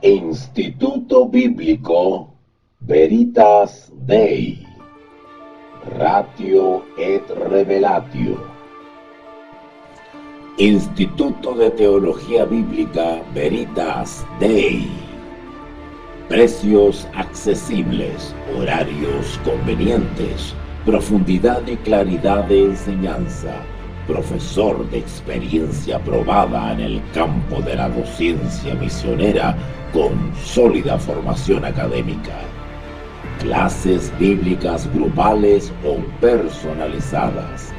Instituto Bíblico Veritas Dei, Ratio et Revelatio. Instituto de Teología Bíblica Veritas Dei. Precios accesibles, horarios convenientes, profundidad y claridad de enseñanza, profesor de experiencia probada en el campo de la docencia misionera con sólida formación académica. Clases bíblicas grupales o personalizadas.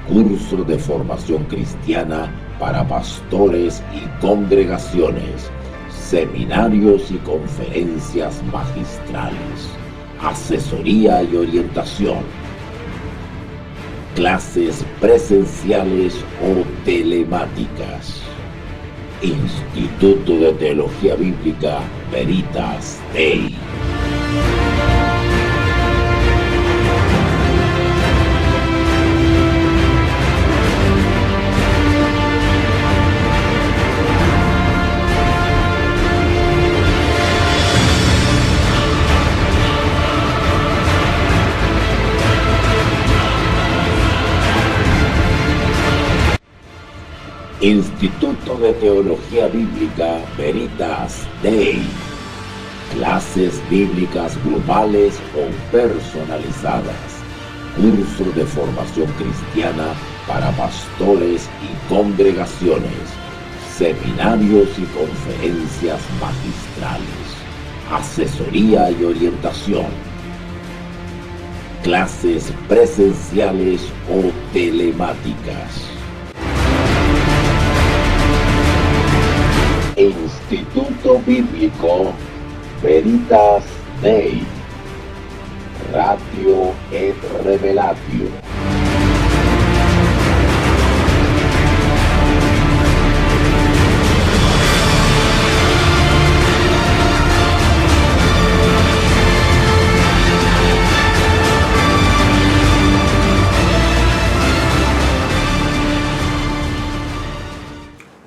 Curso de formación cristiana para pastores y congregaciones. Seminarios y conferencias magistrales. Asesoría y orientación. Clases presenciales o telemáticas. Instituto de Teología Bíblica Veritas Dei. Instituto de Teología Bíblica Veritas Dei. Clases bíblicas grupales o personalizadas. Curso de formación cristiana para pastores y congregaciones. Seminarios y conferencias magistrales. Asesoría y orientación. Clases presenciales o telemáticas. Instituto Bíblico Veritas Dei, Ratio et Revelatio.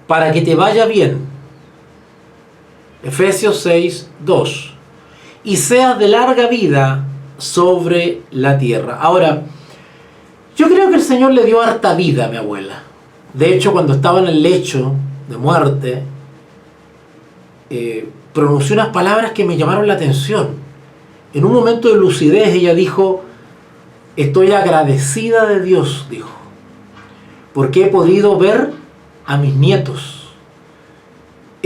Para que te vaya bien. Efesios 6, 2. Y seas de larga vida sobre la tierra. Ahora, yo creo que el Señor le dio harta vida a mi abuela. De hecho, cuando estaba en el lecho de muerte, pronunció unas palabras que me llamaron la atención. En un momento de lucidez ella dijo: estoy agradecida de Dios, dijo, porque he podido ver a mis nietos.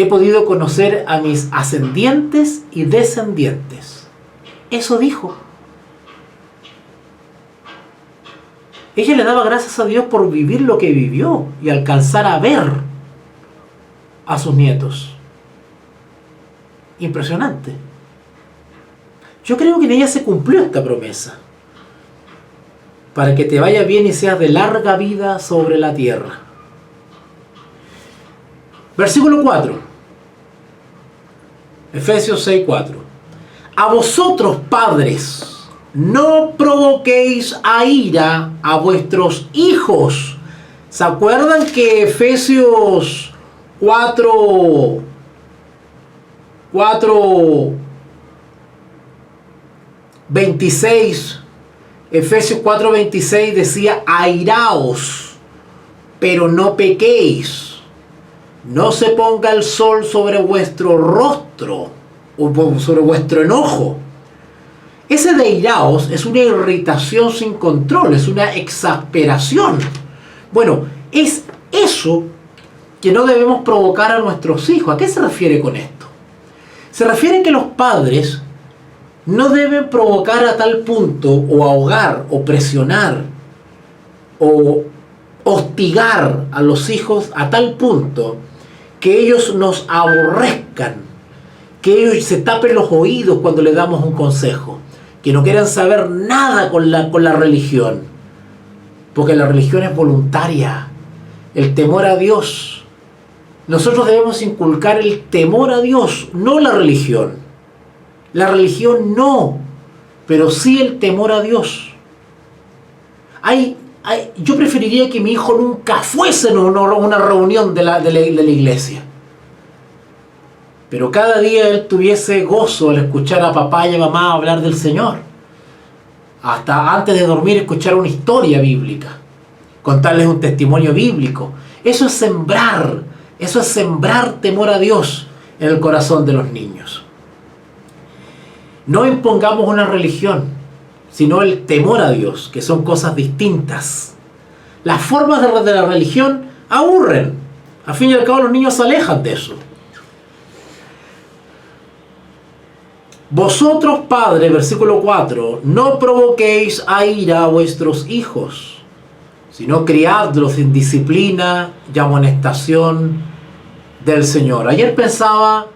He podido conocer a mis ascendientes y descendientes. Eso dijo. Ella le daba gracias a Dios por vivir lo que vivió y alcanzar a ver a sus nietos. Impresionante. Yo creo que en ella se cumplió esta promesa. Para que te vaya bien y seas de larga vida sobre la tierra. Versículo 4. Efesios 6, 4. A vosotros, padres, no provoquéis a ira a vuestros hijos. ¿Se acuerdan que Efesios 4, 26, Efesios 4, 26 decía: airaos, pero no pequéis. No se ponga el sol sobre vuestro rostro o sobre vuestro enojo. Ese de iraos es una irritación sin control, es una exasperación. Bueno, es eso que no debemos provocar a nuestros hijos. ¿A qué se refiere con esto? Se refiere que los padres no deben provocar a tal punto, o ahogar, o presionar, o hostigar a los hijos a tal punto que ellos nos aborrezcan, que ellos se tapen los oídos cuando les damos un consejo, que no quieran saber nada con la religión, porque la religión es voluntaria, el temor a Dios. Nosotros debemos inculcar el temor a Dios, no la religión. La religión no, pero sí el temor a Dios. Yo preferiría que mi hijo nunca fuese a una reunión de la iglesia. pero cada día él tuviese gozo al escuchar a papá y a mamá hablar del Señor. Hasta antes de dormir escuchar una historia bíblica, contarles un testimonio bíblico. Eso es sembrar temor a Dios en el corazón de los niños. No impongamos una religión, sino el temor a Dios, que son cosas distintas. Las formas de la religión aburren. Al fin y al cabo los niños se alejan de eso. Vosotros, padres, versículo 4, no provoquéis a ira a vuestros hijos, sino criadlos en disciplina y amonestación del Señor. Ayer pensaba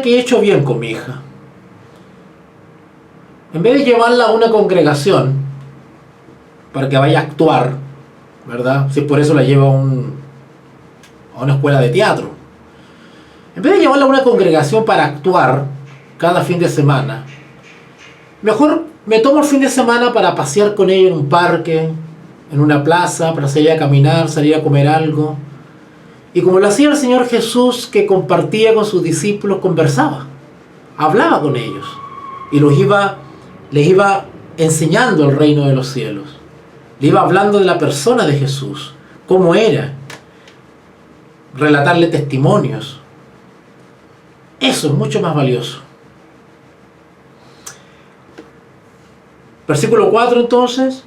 que he hecho bien con mi hija. En vez de llevarla a una congregación para que vaya a actuar, ¿verdad? Si por eso la llevo a una escuela de teatro. En vez de llevarla a una congregación para actuar cada fin de semana, mejor me tomo el fin de semana para pasear con ella en un parque, en una plaza, para salir a caminar, salir a comer algo. Y como lo hacía el Señor Jesús, que compartía con sus discípulos, conversaba, hablaba con ellos y les iba enseñando el reino de los cielos. Le iba hablando de la persona de Jesús, cómo era, relatarle testimonios. Eso es mucho más valioso. Versículo 4 entonces: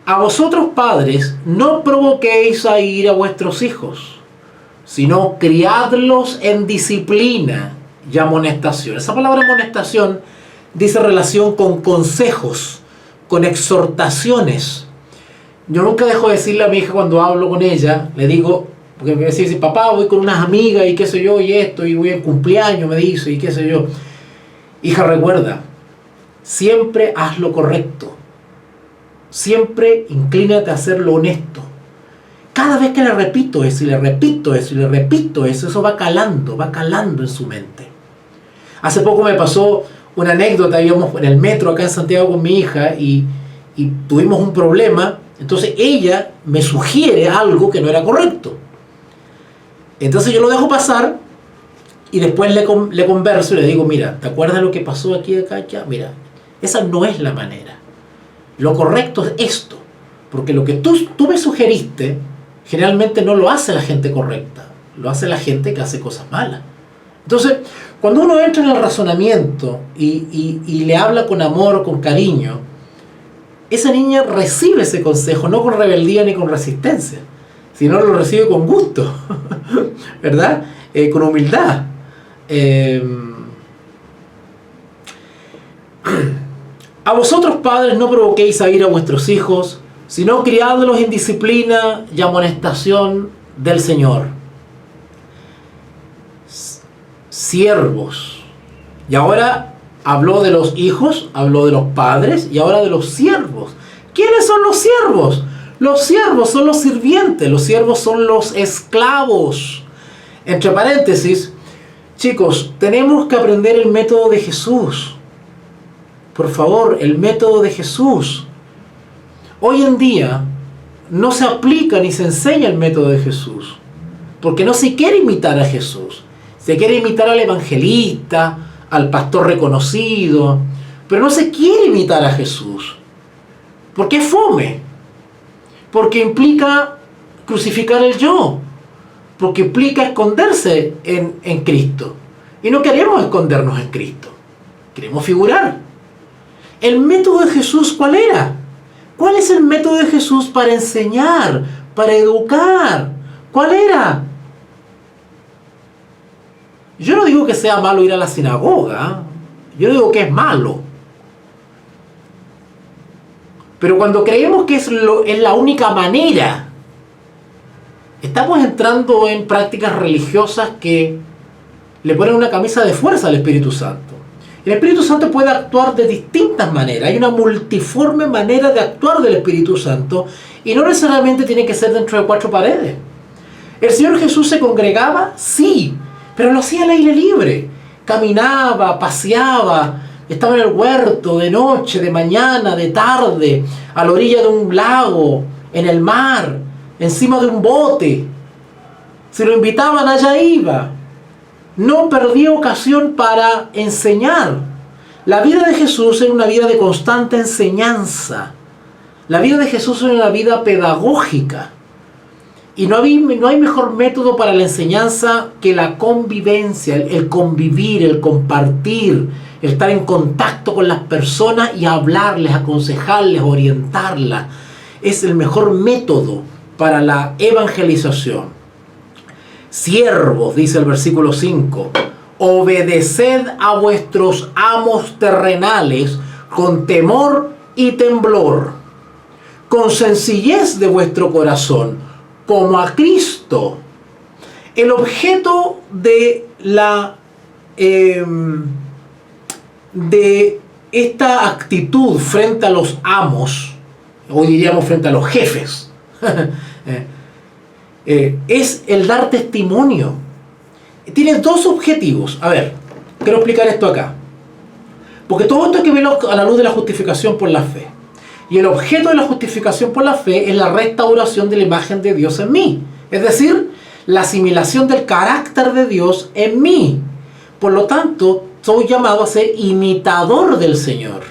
a vosotros padres no provoquéis a ira a vuestros hijos, sino criadlos en disciplina y amonestación. Esa palabra amonestación dice relación con consejos, con exhortaciones. Yo nunca dejo de decirle a mi hija cuando hablo con ella, le digo, porque me dice, papá, voy con unas amigas y qué sé yo, y esto, y voy en cumpleaños, me dice, y qué sé yo. Hija, recuerda, siempre haz lo correcto. Siempre inclínate a hacer lo honesto. Cada vez que le repito eso, y le repito eso, y le repito eso, eso va calando en su mente. Hace poco me pasó una anécdota, íbamos en el metro acá en Santiago con mi hija, y tuvimos un problema. Entonces ella me sugiere algo que no era correcto. Entonces yo lo dejo pasar y después le converso y le digo, mira, ¿te acuerdas lo que pasó aquí, acá, allá? Mira, esa no es la manera. Lo correcto es esto. Porque lo que tú me sugeriste, generalmente no lo hace la gente correcta. Lo hace la gente que hace cosas malas. Entonces, cuando uno entra en el razonamiento y le habla con amor, con cariño, esa niña recibe ese consejo, no con rebeldía ni con resistencia, sino lo recibe con gusto, ¿verdad? Con humildad. A vosotros, padres, no provoquéis a ira a vuestros hijos, sino criadlos en disciplina y amonestación del Señor. Siervos. Y ahora habló de los hijos, habló de los padres y ahora de los siervos. ¿Quiénes son los siervos? Los siervos son los sirvientes, los siervos son los esclavos. Entre paréntesis, chicos, tenemos que aprender el método de Jesús. Por favor, el método de Jesús. Hoy en día no se aplica ni se enseña el método de Jesús, porque no se quiere imitar a Jesús. Se quiere imitar al evangelista, al pastor reconocido, pero no se quiere imitar a Jesús. Porque es fome. Porque implica crucificar el yo. Porque implica esconderse en Cristo. Y no queremos escondernos en Cristo. Queremos figurar. ¿El método de Jesús cuál era? ¿Cuál es el método de Jesús para enseñar, para educar? ¿Cuál era? Yo no digo que sea malo ir a la sinagoga. Yo digo que es malo. Pero cuando creemos que es la única manera, estamos entrando en prácticas religiosas que le ponen una camisa de fuerza al Espíritu Santo. El Espíritu Santo puede actuar de distintas maneras. Hay una multiforme manera de actuar del Espíritu Santo y no necesariamente tiene que ser dentro de 4 paredes. ¿El Señor Jesús se congregaba? Sí, pero lo hacía al aire libre. Caminaba, paseaba, estaba en el huerto de noche, de mañana, de tarde, a la orilla de un lago, en el mar. encima de un bote. Si lo invitaban, allá iba. No perdía ocasión para enseñar. La vida de Jesús era una vida de constante enseñanza. La vida de Jesús era una vida pedagógica. Y no hay mejor método para la enseñanza que la convivencia, el convivir, el compartir, el estar en contacto con las personas y hablarles, aconsejarles, orientarlas. Es el mejor método para la evangelización. Siervos, dice el versículo 5, obedeced a vuestros amos terrenales con temor y temblor, con sencillez de vuestro corazón, como a Cristo. El objeto de de esta actitud frente a los amos, o diríamos frente a los jefes, es el dar testimonio. Tiene dos objetivos. A ver, quiero explicar esto acá, porque todo esto hay que verlo a la luz de la justificación por la fe. Y el objeto de la justificación por la fe es la restauración de la imagen de Dios en mí, es decir, la asimilación del carácter de Dios en mí. Por lo tanto, soy llamado a ser imitador del Señor,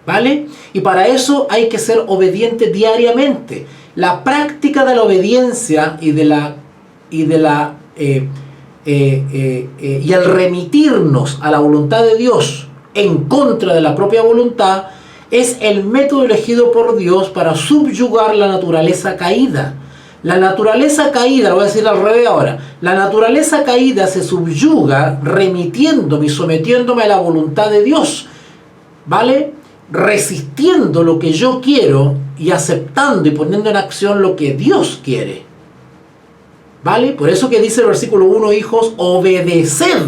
¿vale? Y para eso hay que ser obediente diariamente. La práctica de la obediencia y al remitirnos a la voluntad de Dios en contra de la propia voluntad es el método elegido por Dios para subyugar la naturaleza caída. La naturaleza caída, lo voy a decir al revés ahora, la naturaleza caída se subyuga remitiéndome y sometiéndome a la voluntad de Dios, ¿vale? Resistiendo lo que yo quiero y aceptando y poniendo en acción lo que Dios quiere, ¿vale? Por eso que dice el versículo 1, hijos, obedeced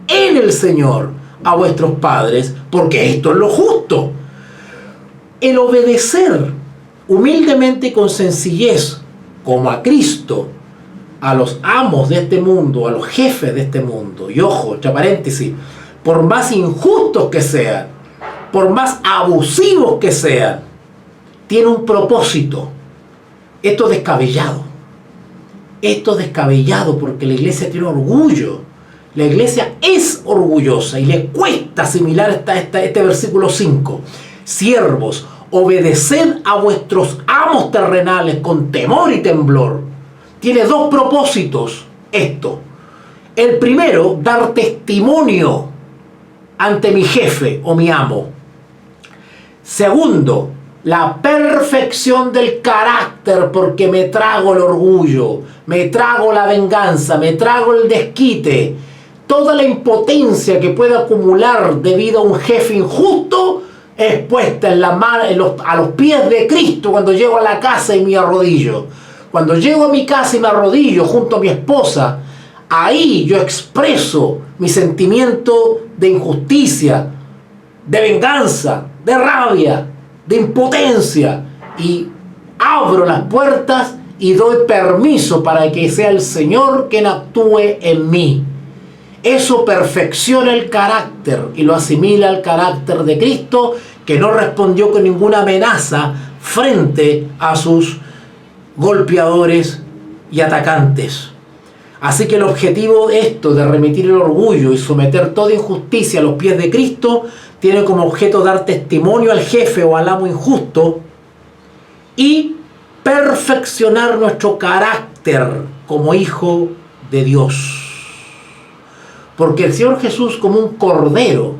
en el Señor a vuestros padres, porque esto es lo justo. El obedecer humildemente y con sencillez, como a Cristo, a los amos de este mundo, a los jefes de este mundo, y ojo, entre paréntesis, por más injustos que sean, por más abusivos que sean, tiene un propósito. Esto es descabellado. Esto es descabellado porque la iglesia tiene orgullo. La iglesia es orgullosa y le cuesta asimilar este versículo 5. Siervos, obedeced a vuestros amos terrenales con temor y temblor. Tiene dos propósitos esto. El primero, dar testimonio ante mi jefe o mi amo. Segundo, la perfección del carácter, porque me trago el orgullo, me trago la venganza, me trago el desquite. Toda la impotencia que pueda acumular debido a un jefe injusto es puesta a los pies de Cristo cuando llego a la casa y me arrodillo. Cuando llego a mi casa y me arrodillo junto a mi esposa, ahí yo expreso mi sentimiento de injusticia, de venganza, de rabia, de impotencia, y abro las puertas y doy permiso para que sea el Señor quien actúe en mí. Eso perfecciona el carácter y lo asimila al carácter de Cristo, que no respondió con ninguna amenaza frente a sus golpeadores y atacantes. Así que el objetivo de esto, de remitir el orgullo y someter toda injusticia a los pies de Cristo, tiene como objeto dar testimonio al jefe o al amo injusto y perfeccionar nuestro carácter como hijo de Dios. Porque el Señor Jesús, como un cordero,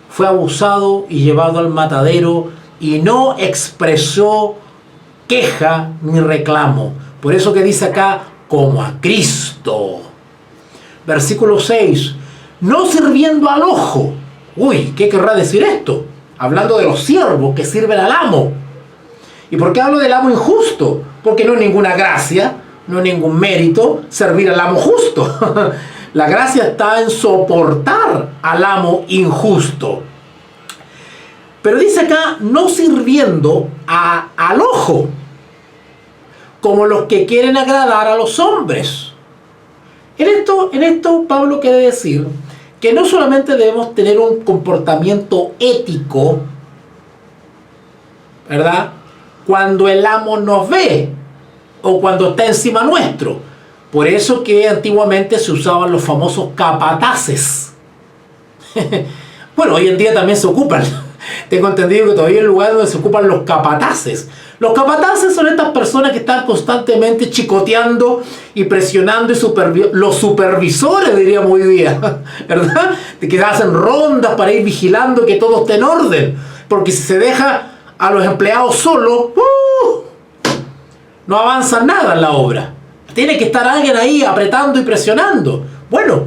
fue abusado y llevado al matadero y no expresó queja ni reclamo. Por eso que dice acá, como a Cristo. Versículo 6, no sirviendo al ojo. Uy, ¿qué querrá decir esto? Hablando de los siervos que sirven al amo. ¿Y por qué hablo del amo injusto? Porque no es ninguna gracia, no es ningún mérito servir al amo justo. La gracia está en soportar al amo injusto. Pero dice acá, no sirviendo al ojo, como los que quieren agradar a los hombres. En esto Pablo quiere decir que no solamente debemos tener un comportamiento ético, ¿verdad?, cuando el amo nos ve, o cuando está encima nuestro. Por eso que antiguamente se usaban los famosos capataces. Bueno, hoy en día también se ocupan. Tengo entendido que todavía hay lugares donde se ocupan los capataces. Los capataces son estas personas que están constantemente chicoteando y presionando, los supervisores, diríamos hoy día, ¿verdad? De que hacen rondas para ir vigilando que todo esté en orden. Porque si se deja a los empleados solos, no avanza nada en la obra. Tiene que estar alguien ahí apretando y presionando. Bueno,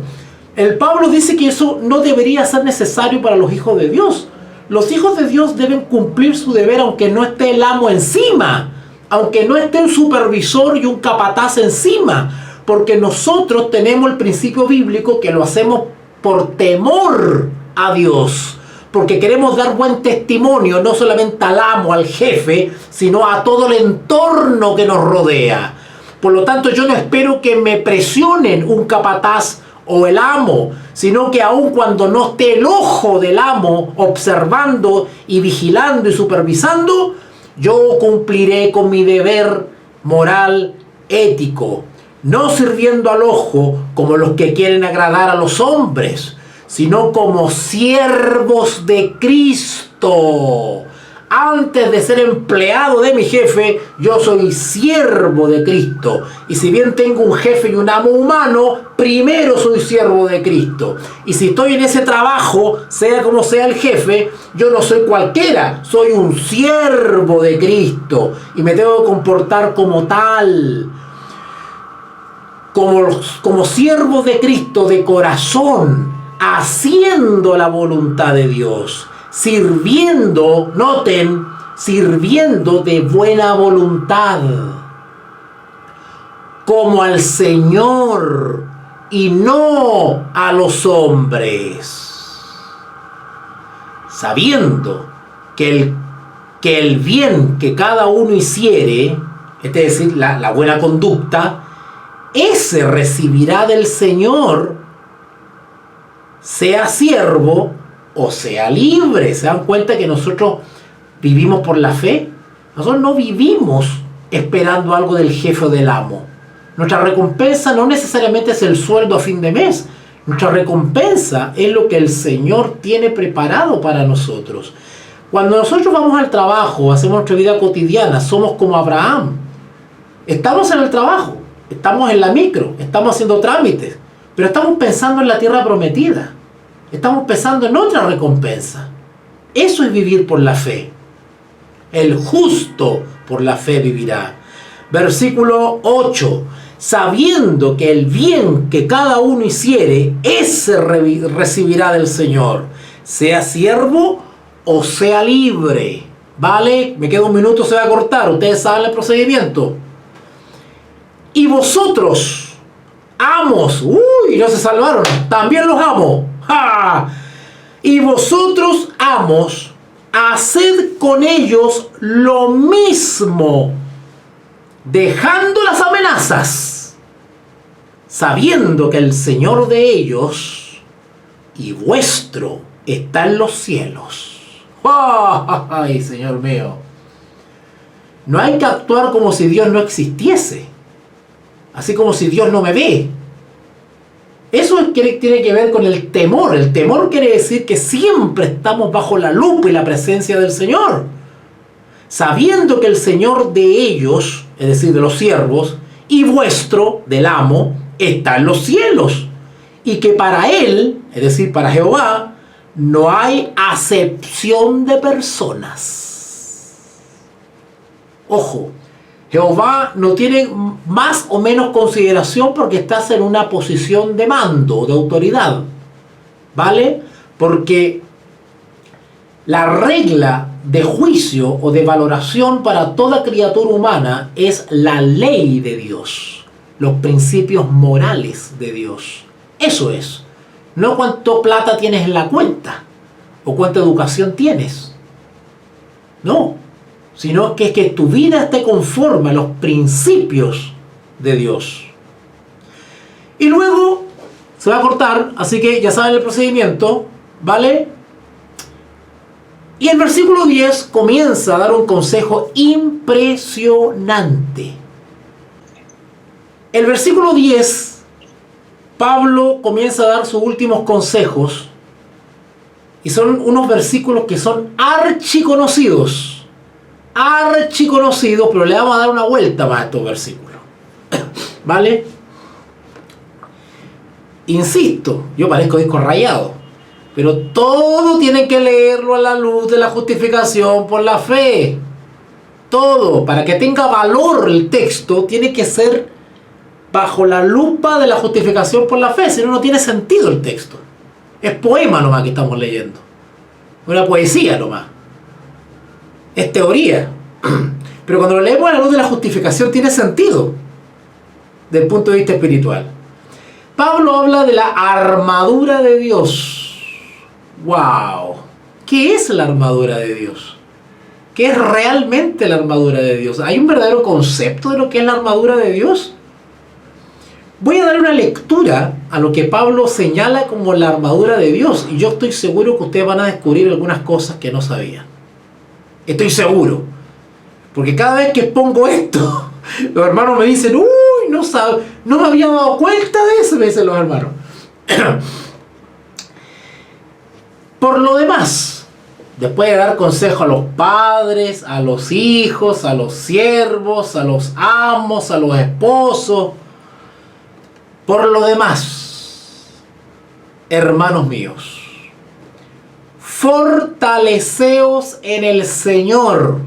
el Pablo dice que eso no debería ser necesario para los hijos de Dios. Los hijos de Dios deben cumplir su deber aunque no esté el amo encima, aunque no esté un supervisor y un capataz encima, porque nosotros tenemos el principio bíblico que lo hacemos por temor a Dios, porque queremos dar buen testimonio no solamente al amo, al jefe, sino a todo el entorno que nos rodea. Por lo tanto, yo no espero que me presionen un capataz o el amo, sino que aun cuando no esté el ojo del amo observando y vigilando y supervisando, yo cumpliré con mi deber moral, ético, no sirviendo al ojo como los que quieren agradar a los hombres, sino como siervos de Cristo. Antes de ser empleado de mi jefe, yo soy siervo de Cristo. Y si bien tengo un jefe y un amo humano, primero soy siervo de Cristo. Y si estoy en ese trabajo, sea como sea el jefe, yo no soy cualquiera, soy un siervo de Cristo. Y me tengo que comportar como tal. Como siervo de Cristo de corazón, haciendo la voluntad de Dios. Sirviendo, noten, sirviendo de buena voluntad, como al Señor y no a los hombres, sabiendo que el bien que cada uno hiciere, es decir, la buena conducta, ese recibirá del Señor, sea siervo o sea libre. ¿Se dan cuenta que nosotros vivimos por la fe? Nosotros no vivimos esperando algo del jefe o del amo. Nuestra recompensa no necesariamente es el sueldo a fin de mes. Nuestra recompensa es lo que el Señor tiene preparado para nosotros. Cuando nosotros vamos al trabajo, hacemos nuestra vida cotidiana, somos como Abraham. Estamos en el trabajo, estamos en la micro, estamos haciendo trámites, pero estamos pensando en la tierra prometida. Estamos pensando en otra recompensa. Eso es vivir por la fe. El justo por la fe vivirá. Versículo 8. Sabiendo que el bien que cada uno hiciere, ese recibirá del Señor. Sea siervo o sea libre. ¿Vale? Me queda un minuto, se va a cortar. Ustedes saben el procedimiento. Y vosotros, amos, no se salvaron, también los amo. ¡Ja! Y vosotros, amos, haced con ellos lo mismo, dejando las amenazas, sabiendo que el Señor de ellos y vuestro está en los cielos. ¡Ay, Señor mío! No hay que actuar como si Dios no existiese, así como si Dios no me ve. Eso tiene que ver con el temor. El temor quiere decir que siempre estamos bajo la lupa y la presencia del Señor. Sabiendo que el Señor de ellos, es decir, de los siervos, y vuestro, del amo, está en los cielos. Y que para Él, es decir, para Jehová, no hay acepción de personas. Ojo. Jehová no tiene más o menos consideración porque estás en una posición de mando, de autoridad. ¿Vale? Porque la regla de juicio o de valoración para toda criatura humana es la ley de Dios, los principios morales de Dios. Eso es. No cuánto plata tienes en la cuenta o cuánta educación tienes. No. Sino que es que tu vida esté conforme a los principios de Dios. Y luego se va a cortar, así que ya saben el procedimiento, ¿vale? Y el versículo 10 comienza a dar un consejo impresionante. El versículo 10, Pablo comienza a dar sus últimos consejos y son unos versículos que son archiconocidos, pero le vamos a dar una vuelta más a estos versículos. ¿Vale? Insisto, yo parezco disco rayado, pero todo tienen que leerlo a la luz de la justificación por la fe. Todo, para que tenga valor el texto, tiene que ser bajo la lupa de la justificación por la fe, si no, no tiene sentido el texto. Es poema nomás que estamos leyendo, una poesía nomás, es teoría. Pero cuando lo leemos a la luz de la justificación tiene sentido desde el punto de vista espiritual. Pablo habla de la armadura de Dios. ¡Wow! ¿Qué es la armadura de Dios? ¿Qué es realmente la armadura de Dios? ¿Hay un verdadero concepto de lo que es la armadura de Dios? Voy a dar una lectura a lo que Pablo señala como la armadura de Dios, y yo estoy seguro que ustedes van a descubrir algunas cosas que no sabían. Estoy seguro. Porque cada vez que expongo esto, los hermanos me dicen, uy, no me había dado cuenta de eso, me dicen los hermanos. Por lo demás, después de dar consejo a los padres, a los hijos, a los siervos, a los amos, a los esposos, por lo demás, hermanos míos, fortaleceos en el Señor.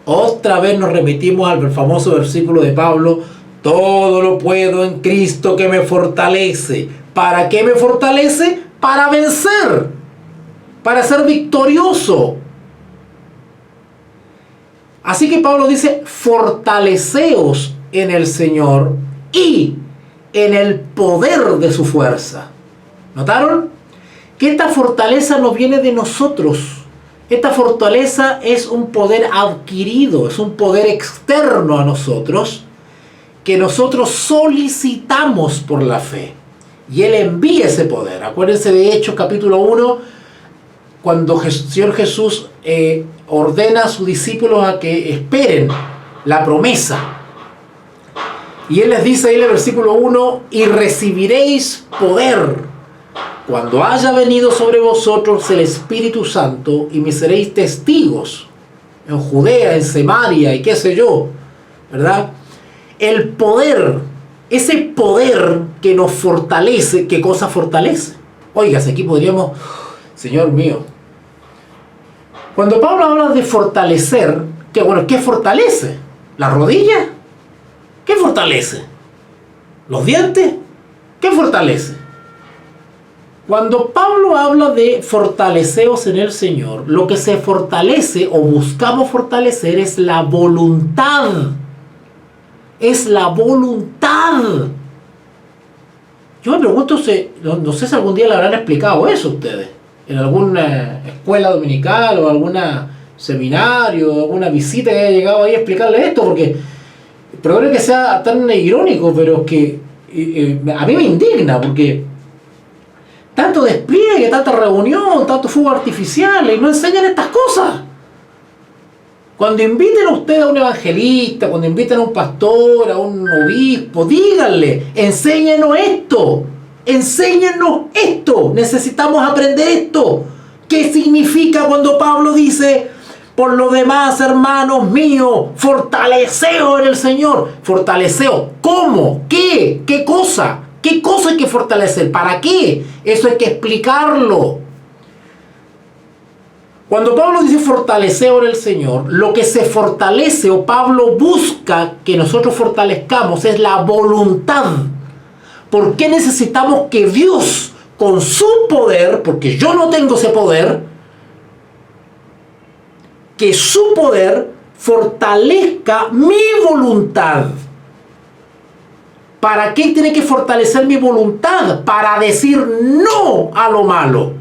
Otra vez nos remitimos al famoso versículo de Pablo: todo lo puedo en Cristo que me fortalece. ¿Para qué me fortalece? Para vencer, para ser victorioso. Así que Pablo dice: fortaleceos en el Señor y en el poder de su fuerza. ¿Notaron? Que esta fortaleza no viene de nosotros. Esta fortaleza es un poder adquirido, es un poder externo a nosotros, que nosotros solicitamos por la fe. Y Él envía ese poder. Acuérdense de Hechos capítulo 1, cuando el Señor Jesús ordena a sus discípulos a que esperen la promesa. Y Él les dice ahí en el versículo 1, y recibiréis poder cuando haya venido sobre vosotros el Espíritu Santo, y me seréis testigos en Judea, en Samaria y qué sé yo, ¿verdad? El poder, ese poder que nos fortalece, ¿qué cosa fortalece? Óigase, aquí podríamos, Señor mío, cuando Pablo habla de fortalecer, ¿qué fortalece? ¿La rodilla? ¿Qué fortalece? ¿Los dientes? ¿Qué fortalece? Cuando Pablo habla de fortaleceos en el Señor, lo que se fortalece o buscamos fortalecer es la voluntad. Es la voluntad. Yo me pregunto, no sé si algún día le habrán explicado eso a ustedes, en alguna escuela dominical o algún seminario, alguna visita que haya llegado ahí a explicarle esto, porque perdone que sea tan irónico, pero es que a mí me indigna, porque tanto despliegue, tanta reunión, tanto fuego artificial, y no enseñan estas cosas. Cuando inviten a usted a un evangelista, cuando inviten a un pastor, a un obispo, díganle: enséñenos esto, necesitamos aprender esto. ¿Qué significa cuando Pablo dice: por lo demás, hermanos míos, fortaleceos en el Señor? Fortaleceos, ¿cómo? ¿Qué? ¿Qué cosa? ¿Qué cosa hay que fortalecer? ¿Para qué? Eso hay que explicarlo. Cuando Pablo dice fortaleceos en el Señor, lo que se fortalece o Pablo busca que nosotros fortalezcamos es la voluntad. ¿Por qué necesitamos que Dios, con su poder, porque yo no tengo ese poder, que su poder fortalezca mi voluntad? ¿Para qué tiene que fortalecer mi voluntad? Para decir no a lo malo.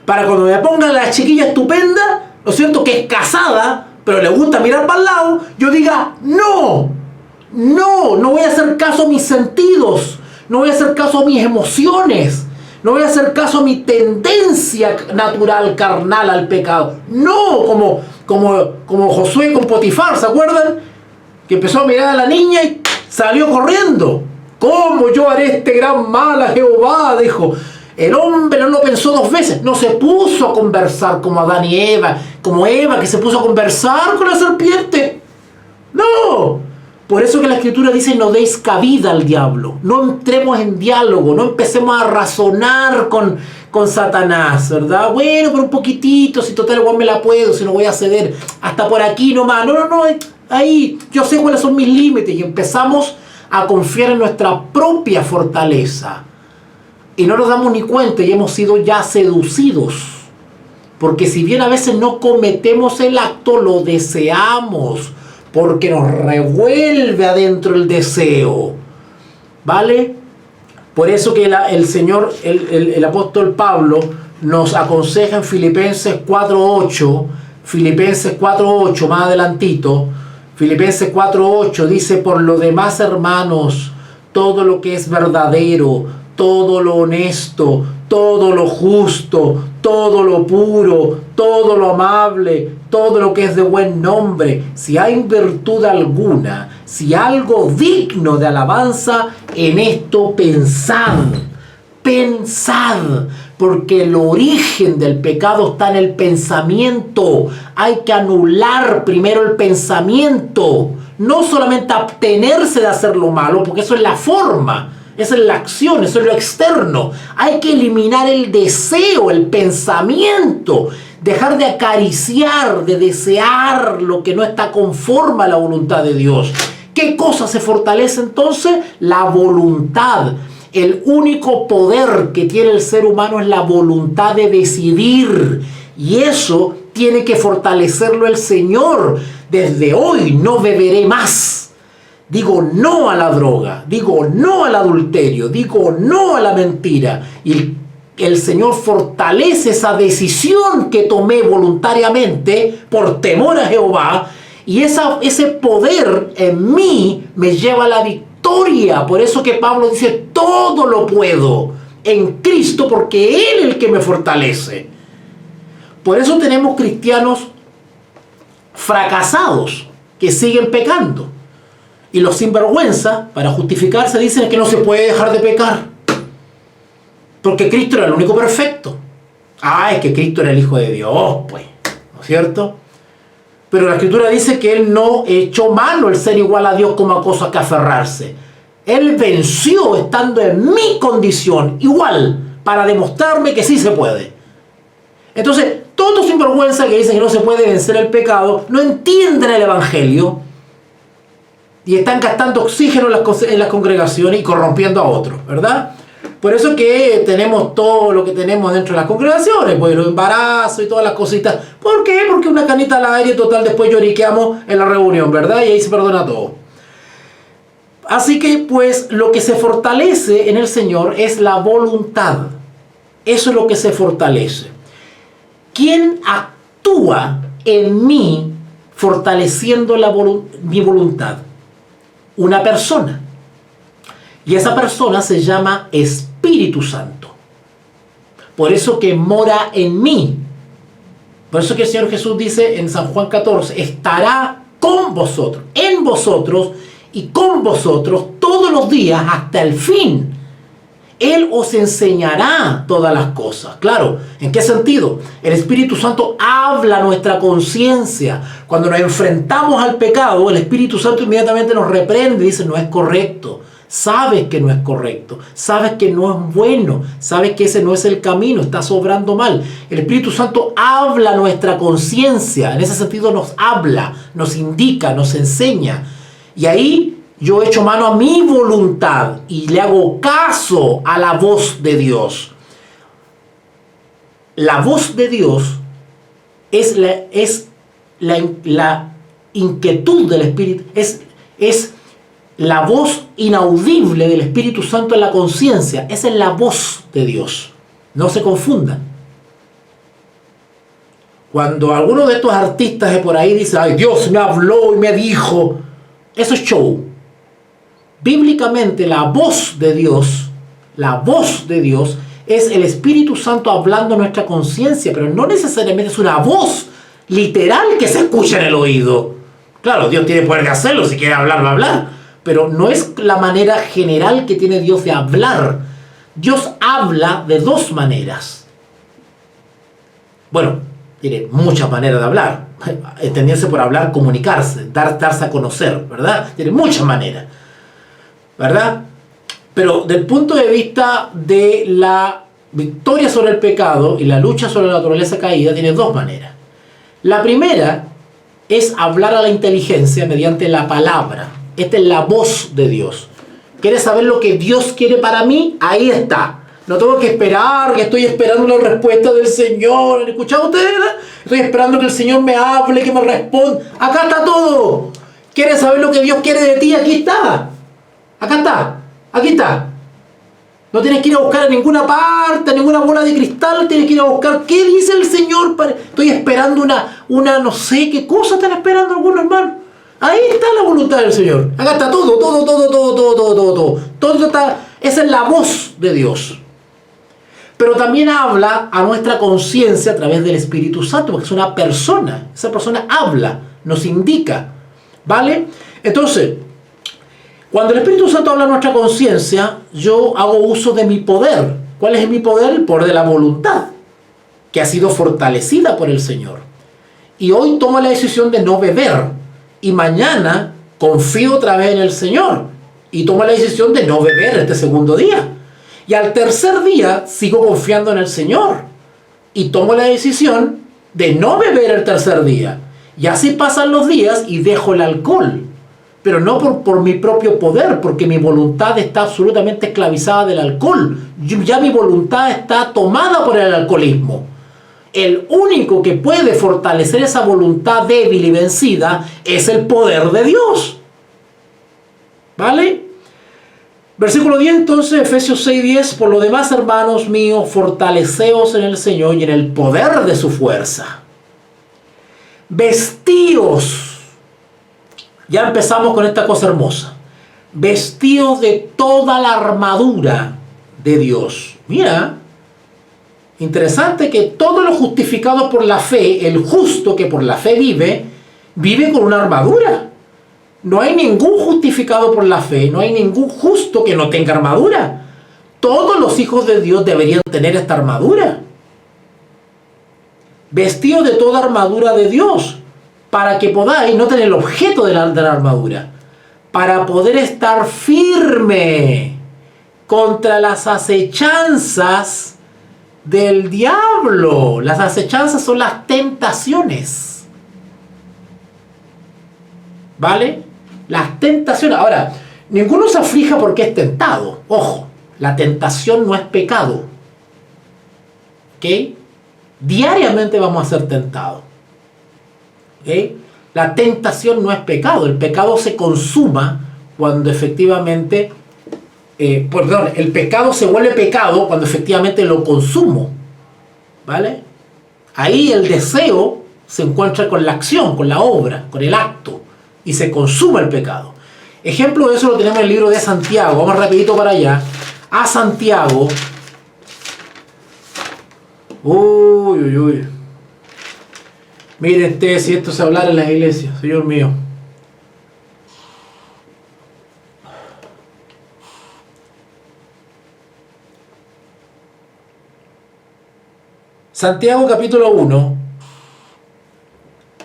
Para cuando me pongan la chiquilla estupenda, ¿no es cierto?, que es casada, pero le gusta mirar para el lado, yo diga: no voy a hacer caso a mis sentidos, no voy a hacer caso a mis emociones, no voy a hacer caso a mi tendencia natural, carnal, al pecado. No, como Josué con Potifar, ¿se acuerdan? Que empezó a mirar a la niña y salió corriendo. ¿Cómo yo haré este gran mal a Jehová? Dijo. El hombre no lo pensó dos veces, no se puso a conversar como Adán y Eva, como Eva que se puso a conversar con la serpiente. No. Por eso que la Escritura dice: no deis cabida al diablo, no entremos en diálogo, no empecemos a razonar con Satanás, ¿verdad? Bueno, pero un poquitito, si total igual me la puedo, si no voy a ceder, hasta por aquí nomás. No, ahí yo sé cuáles son mis límites, y empezamos a confiar en nuestra propia fortaleza. Y no nos damos ni cuenta y hemos sido ya seducidos. Porque si bien a veces no cometemos el acto, lo deseamos. Porque nos revuelve adentro el deseo. ¿Vale? Por eso que el Señor, el apóstol Pablo, nos aconseja en Filipenses 4:8. Filipenses 4:8, más adelantito. Filipenses 4:8 dice: por lo demás, hermanos, todo lo que es verdadero, todo lo honesto, todo lo justo, todo lo puro, todo lo amable, todo lo que es de buen nombre, si hay virtud alguna, si algo digno de alabanza, en esto pensad. Pensad, porque el origen del pecado está en el pensamiento. Hay que anular primero el pensamiento, no solamente abstenerse de hacer lo malo, porque eso es la forma. Esa es la acción, eso es lo externo. Hay que eliminar el deseo, el pensamiento. Dejar de acariciar, de desear lo que no está conforme a la voluntad de Dios. ¿Qué cosa se fortalece entonces? La voluntad. El único poder que tiene el ser humano es la voluntad de decidir. Y eso tiene que fortalecerlo el Señor. Desde hoy no beberé más. Digo no a la droga, digo no al adulterio, digo no a la mentira. Y el Señor fortalece esa decisión que tomé voluntariamente por temor a Jehová. Y ese poder en mí me lleva a la victoria. Por eso que Pablo dice: todo lo puedo en Cristo, porque Él es el que me fortalece. Por eso tenemos cristianos fracasados que siguen pecando. Y los sinvergüenza, para justificarse, dicen que no se puede dejar de pecar. Porque Cristo era el único perfecto. Es que Cristo era el Hijo de Dios, pues. ¿No es cierto? Pero la Escritura dice que Él no echó mano el ser igual a Dios como a cosas que aferrarse. Él venció estando en mi condición, igual, para demostrarme que sí se puede. Entonces, todos los sinvergüenza que dicen que no se puede vencer el pecado, no entienden el Evangelio. Y están gastando oxígeno en las congregaciones y corrompiendo a otros, ¿verdad? Por eso que tenemos todo lo que tenemos dentro de las congregaciones, pues los embarazos y todas las cositas. ¿Por qué? Porque una canita al aire, total, después lloriqueamos en la reunión, ¿verdad? Y ahí se perdona todo. Así que, pues, lo que se fortalece en el Señor es la voluntad. Eso es lo que se fortalece. ¿Quién actúa en mí fortaleciendo mi voluntad? Una persona. Y esa persona se llama Espíritu Santo. Por eso que mora en mí. Por eso que el Señor Jesús dice en San Juan 14: estará con vosotros, en vosotros y con vosotros todos los días hasta el fin. Él os enseñará todas las cosas. Claro, ¿en qué sentido? El Espíritu Santo habla a nuestra conciencia. Cuando nos enfrentamos al pecado, el Espíritu Santo inmediatamente nos reprende y dice: no es correcto. Sabes que no es correcto. Sabes que no es bueno. Sabes que ese no es el camino. Estás obrando mal. El Espíritu Santo habla a nuestra conciencia. En ese sentido nos habla, nos indica, nos enseña. Y ahí yo echo mano a mi voluntad y le hago caso a la voz de Dios. La voz de Dios es la inquietud del Espíritu, es la voz inaudible del Espíritu Santo en la conciencia. Esa es la voz de Dios. No se confundan. Cuando alguno de estos artistas de por ahí dice: ay, Dios me habló y me dijo, eso es show. Bíblicamente la voz de Dios es el Espíritu Santo hablando a nuestra conciencia, pero no necesariamente es una voz literal que se escucha en el oído. Claro, Dios tiene poder de hacerlo, si quiere hablar, va a hablar, pero no es la manera general que tiene Dios de hablar. Dios habla de dos maneras. Bueno, tiene muchas maneras de hablar. Entendiéndose por hablar, comunicarse, darse a conocer, ¿verdad? Tiene muchas maneras, ¿verdad? Pero del punto de vista de la victoria sobre el pecado y la lucha sobre la naturaleza caída, tiene dos maneras. La primera es hablar a la inteligencia mediante la palabra. Esta es la voz de Dios. ¿Quieres saber lo que Dios quiere para mí? Ahí está. No tengo que esperar, que estoy esperando la respuesta del Señor. ¿Han escuchado ustedes? Estoy esperando que el Señor me hable, que me responda. Acá está todo. ¿Quieres saber lo que Dios quiere de ti? Aquí está. Acá está. Aquí está. No tienes que ir a buscar a ninguna parte, a ninguna bola de cristal. Tienes que ir a buscar qué dice el Señor. Estoy esperando una no sé qué cosa están esperando algunos hermanos. Ahí está la voluntad del Señor. Acá está todo. Todo está. Esa es la voz de Dios. Pero también habla a nuestra conciencia a través del Espíritu Santo, porque es una persona. Esa persona habla, nos indica. ¿Vale? Entonces, cuando el Espíritu Santo habla a nuestra conciencia, yo hago uso de mi poder. ¿Cuál es mi poder? El poder de la voluntad, que ha sido fortalecida por el Señor. Y hoy tomo la decisión de no beber. Y mañana confío otra vez en el Señor. Y tomo la decisión de no beber este segundo día. Y al tercer día sigo confiando en el Señor. Y tomo la decisión de no beber el tercer día. Y así pasan los días y dejo el alcohol. Pero no por mi propio poder, porque mi voluntad está absolutamente esclavizada del alcohol. Ya mi voluntad está tomada por el alcoholismo. El único que puede fortalecer esa voluntad débil y vencida es el poder de Dios. ¿Vale? Versículo 10 entonces, Efesios 6:10, por lo demás, hermanos míos, fortaleceos en el Señor y en el poder de su fuerza. Vestíos. Ya empezamos con esta cosa hermosa. Vestíos de toda la armadura de Dios. Mira, interesante que todo lo justificado por la fe, el justo que por la fe vive, vive con una armadura. No hay ningún justificado por la fe, no hay ningún justo que no tenga armadura. Todos los hijos de Dios deberían tener esta armadura. Vestidos de toda armadura de Dios, para que podáis no tener el objeto de la armadura, para poder estar firme contra las acechanzas del diablo. Las acechanzas son las tentaciones. ¿Vale? Las tentaciones. Ahora, ninguno se aflija porque es tentado. Ojo, la tentación no es pecado. ¿Ok? Diariamente vamos a ser tentados. ¿Ok? La tentación no es pecado. El pecado se consuma cuando efectivamente... el pecado se vuelve pecado cuando efectivamente lo consumo. ¿Vale? Ahí el deseo se encuentra con la acción, con la obra, con el acto. Y se consuma el pecado. Ejemplo de eso lo tenemos en el libro de Santiago. Vamos rapidito para allá. A Santiago. Uy. Miren ustedes si esto se hablara en las iglesias, Señor mío. Santiago capítulo 1,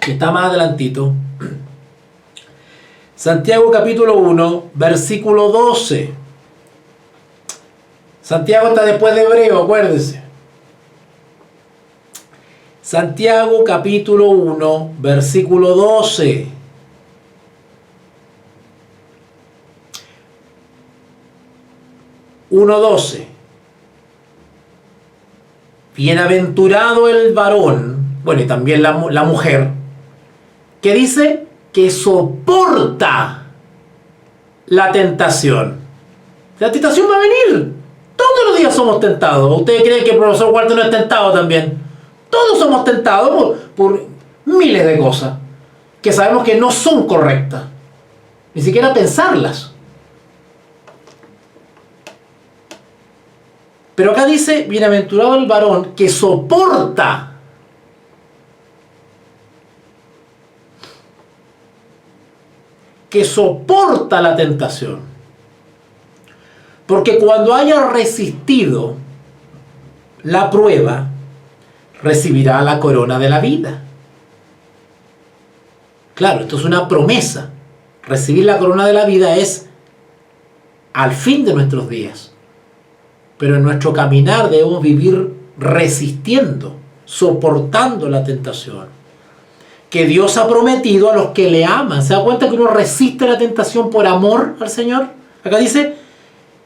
que está más adelantito. Santiago capítulo 1, versículo 12. Santiago está después de Hebreo, acuérdense. Santiago capítulo 1, versículo 12. (1:12) Bienaventurado el varón, bueno, y también la mujer, que dice que soporta la tentación. La tentación va a venir. Todos los días somos tentados. ¿Ustedes creen que el profesor Walter no es tentado también? Todos somos tentados por miles de cosas que sabemos que no son correctas. Ni siquiera pensarlas. Pero acá dice, bienaventurado el varón que soporta. que soporta la tentación. Porque cuando haya resistido la prueba, recibirá la corona de la vida. Claro, esto es una promesa. Recibir la corona de la vida es al fin de nuestros días. Pero en nuestro caminar debemos vivir resistiendo, soportando la tentación que Dios ha prometido a los que le aman. ¿Se da cuenta que uno resiste la tentación por amor al Señor? Acá dice,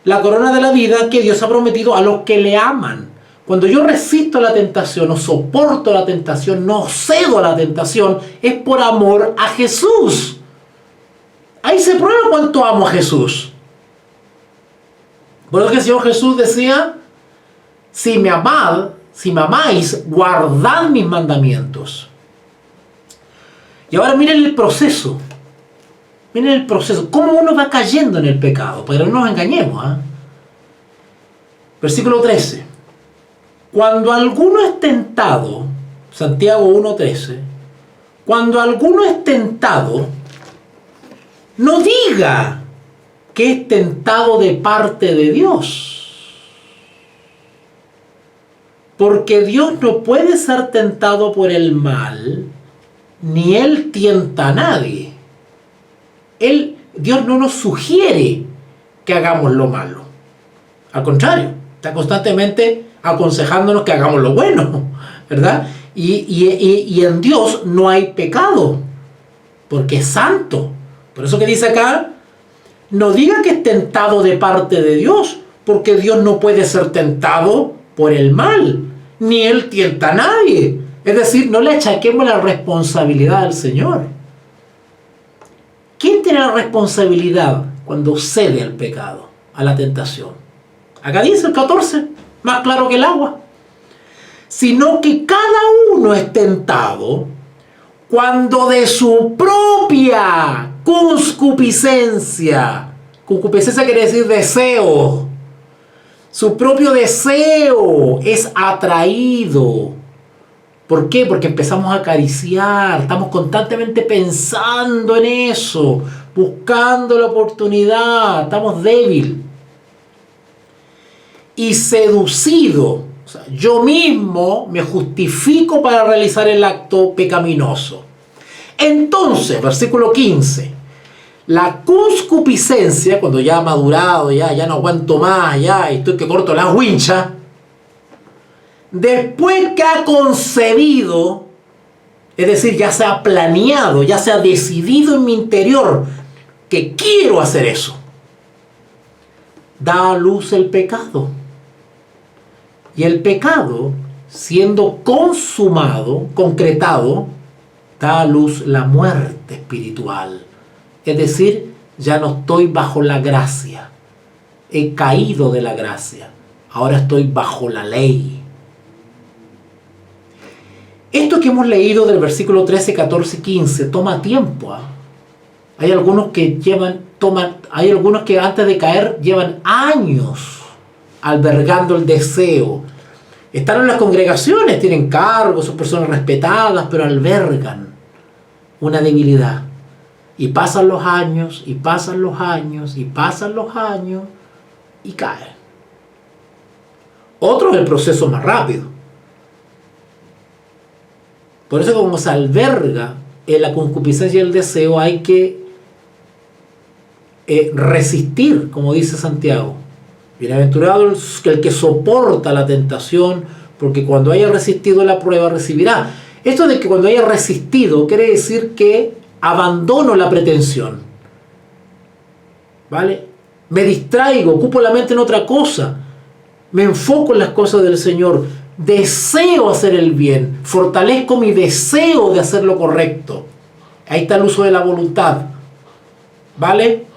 la corona de la vida que Dios ha prometido a los que le aman. Cuando yo resisto la tentación o soporto la tentación, no cedo a la tentación, es por amor a Jesús. Ahí se prueba cuánto amo a Jesús. Por eso que el Señor Jesús decía, si me amáis, guardad mis mandamientos. Y ahora miren el proceso. Miren el proceso. Cómo uno va cayendo en el pecado. Pero no nos engañemos. Versículo 13. Cuando alguno es tentado, Santiago 1:13, cuando alguno es tentado, no diga que es tentado de parte de Dios. Porque Dios no puede ser tentado por el mal, ni Él tienta a nadie. Dios no nos sugiere que hagamos lo malo. Al contrario, está constantemente aconsejándonos que hagamos lo bueno, ¿verdad? Y en Dios no hay pecado, porque es santo. Por eso que dice acá, no diga que es tentado de parte de Dios, porque Dios no puede ser tentado por el mal, ni Él tienta a nadie. Es decir, no le achaquemos la responsabilidad al Señor. ¿Quién tiene la responsabilidad cuando cede al pecado, a la tentación? Acá dice el 14, más claro que el agua. Sino que cada uno es tentado cuando de su propia concupiscencia quiere decir deseo, su propio deseo es atraído. ¿Por qué? Porque empezamos a acariciar, estamos constantemente pensando en eso, buscando la oportunidad, estamos débiles. Y seducido, o sea, yo mismo me justifico para realizar el acto pecaminoso. Entonces, versículo 15, la concupiscencia, cuando ya ha madurado, ya no aguanto más, ya estoy que corto las winchas, después que ha concebido, es decir, ya se ha planeado, ya se ha decidido en mi interior que quiero hacer eso, da a luz el pecado. Y el pecado, siendo consumado, concretado, da a luz la muerte espiritual. Es decir, ya no estoy bajo la gracia. He caído de la gracia. Ahora estoy bajo la ley. Esto que hemos leído del versículo 13, 14 y 15 toma tiempo. Hay algunos que antes de caer llevan años albergando el deseo. Están en las congregaciones, tienen cargos, son personas respetadas, pero albergan una debilidad. Y pasan los años, y pasan los años, y pasan los años, y caen. Otro es el proceso más rápido. Por eso, como se alberga en la concupiscencia y el deseo, hay que resistir, como dice Santiago. Bienaventurado el que soporta la tentación, porque cuando haya resistido la prueba recibirá. Esto de que cuando haya resistido quiere decir que abandono la pretensión, ¿vale? Me distraigo, ocupo la mente en otra cosa, me enfoco en las cosas del Señor, deseo hacer el bien, fortalezco mi deseo de hacer lo correcto. Ahí está el uso de la voluntad, ¿vale?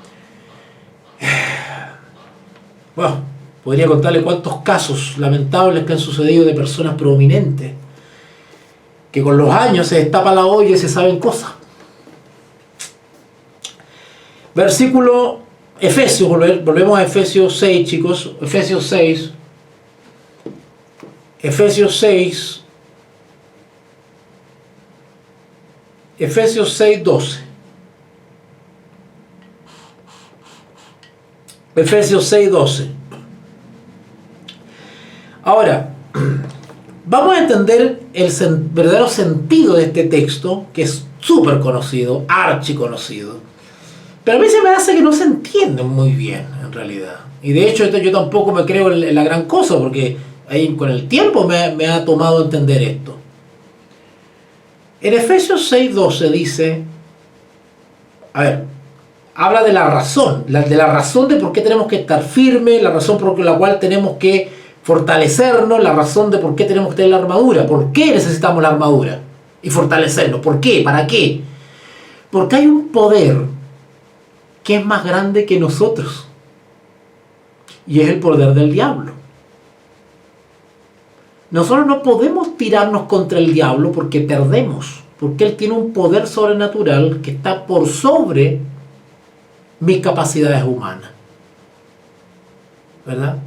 Bueno, podría contarle cuántos casos lamentables que han sucedido de personas prominentes que con los años se destapa la olla y se saben cosas. Versículo Efesios, volvemos a Efesios 6, chicos. Efesios 6. Efesios 6. Efesios 6, 12. Efesios 6:12. Ahora, vamos a entender el verdadero sentido de este texto, que es súper conocido, archiconocido. Pero a mí se me hace que no se entiende muy bien, en realidad. Y de hecho, yo tampoco me creo en la gran cosa, porque ahí con el tiempo me ha tomado entender esto. En Efesios 6:12 dice, a ver, habla de la razón de por qué tenemos que estar firmes, la razón por la cual tenemos que fortalecernos, la razón de por qué tenemos que tener la armadura, por qué necesitamos la armadura y fortalecernos, por qué, para qué. Porque hay un poder que es más grande que nosotros, y es el poder del diablo. Nosotros no podemos tirarnos contra el diablo porque perdemos, porque él tiene un poder sobrenatural que está por sobre mis capacidades humanas, ¿verdad?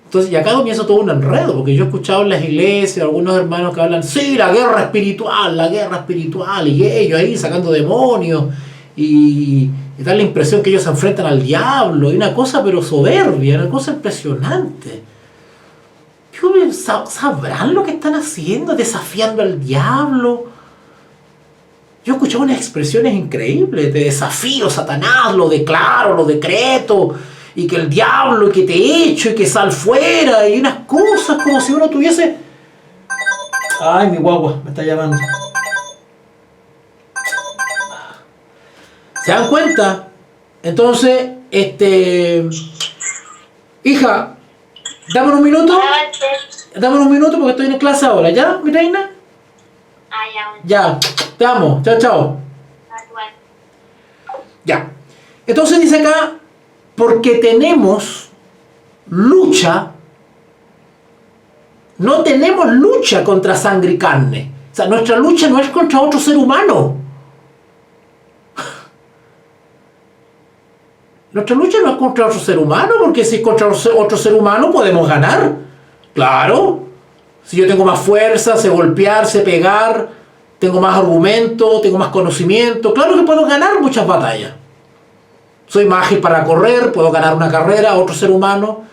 Entonces, y acá comienza todo un enredo, porque yo he escuchado en las iglesias algunos hermanos que hablan, sí, la guerra espiritual, y ellos ahí sacando demonios, y da la impresión que ellos se enfrentan al diablo, y una cosa pero soberbia, una cosa impresionante. ¿Sabrán lo que están haciendo? Desafiando al diablo. Yo he escuchado unas expresiones increíbles de desafío, Satanás, lo declaro, lo decreto, y que el diablo, y que te echo, y que sal fuera, y unas cosas como si uno tuviese... Ay, mi guagua, me está llamando. ¿Se dan cuenta? Entonces, hija, dame un minuto. Dame un minuto porque estoy en clase ahora, ¿ya, mi reina? Ya, te amo, chao, chao. Ya. Entonces dice acá, porque tenemos lucha, no tenemos lucha contra sangre y carne. O sea, nuestra lucha no es contra otro ser humano. Nuestra lucha no es contra otro ser humano, porque si es contra otro ser humano podemos ganar. Claro. Si yo tengo más fuerza, sé golpear, sé pegar, tengo más argumento, tengo más conocimiento, claro que puedo ganar muchas batallas. Soy más ágil para correr, puedo ganar una carrera a otro ser humano.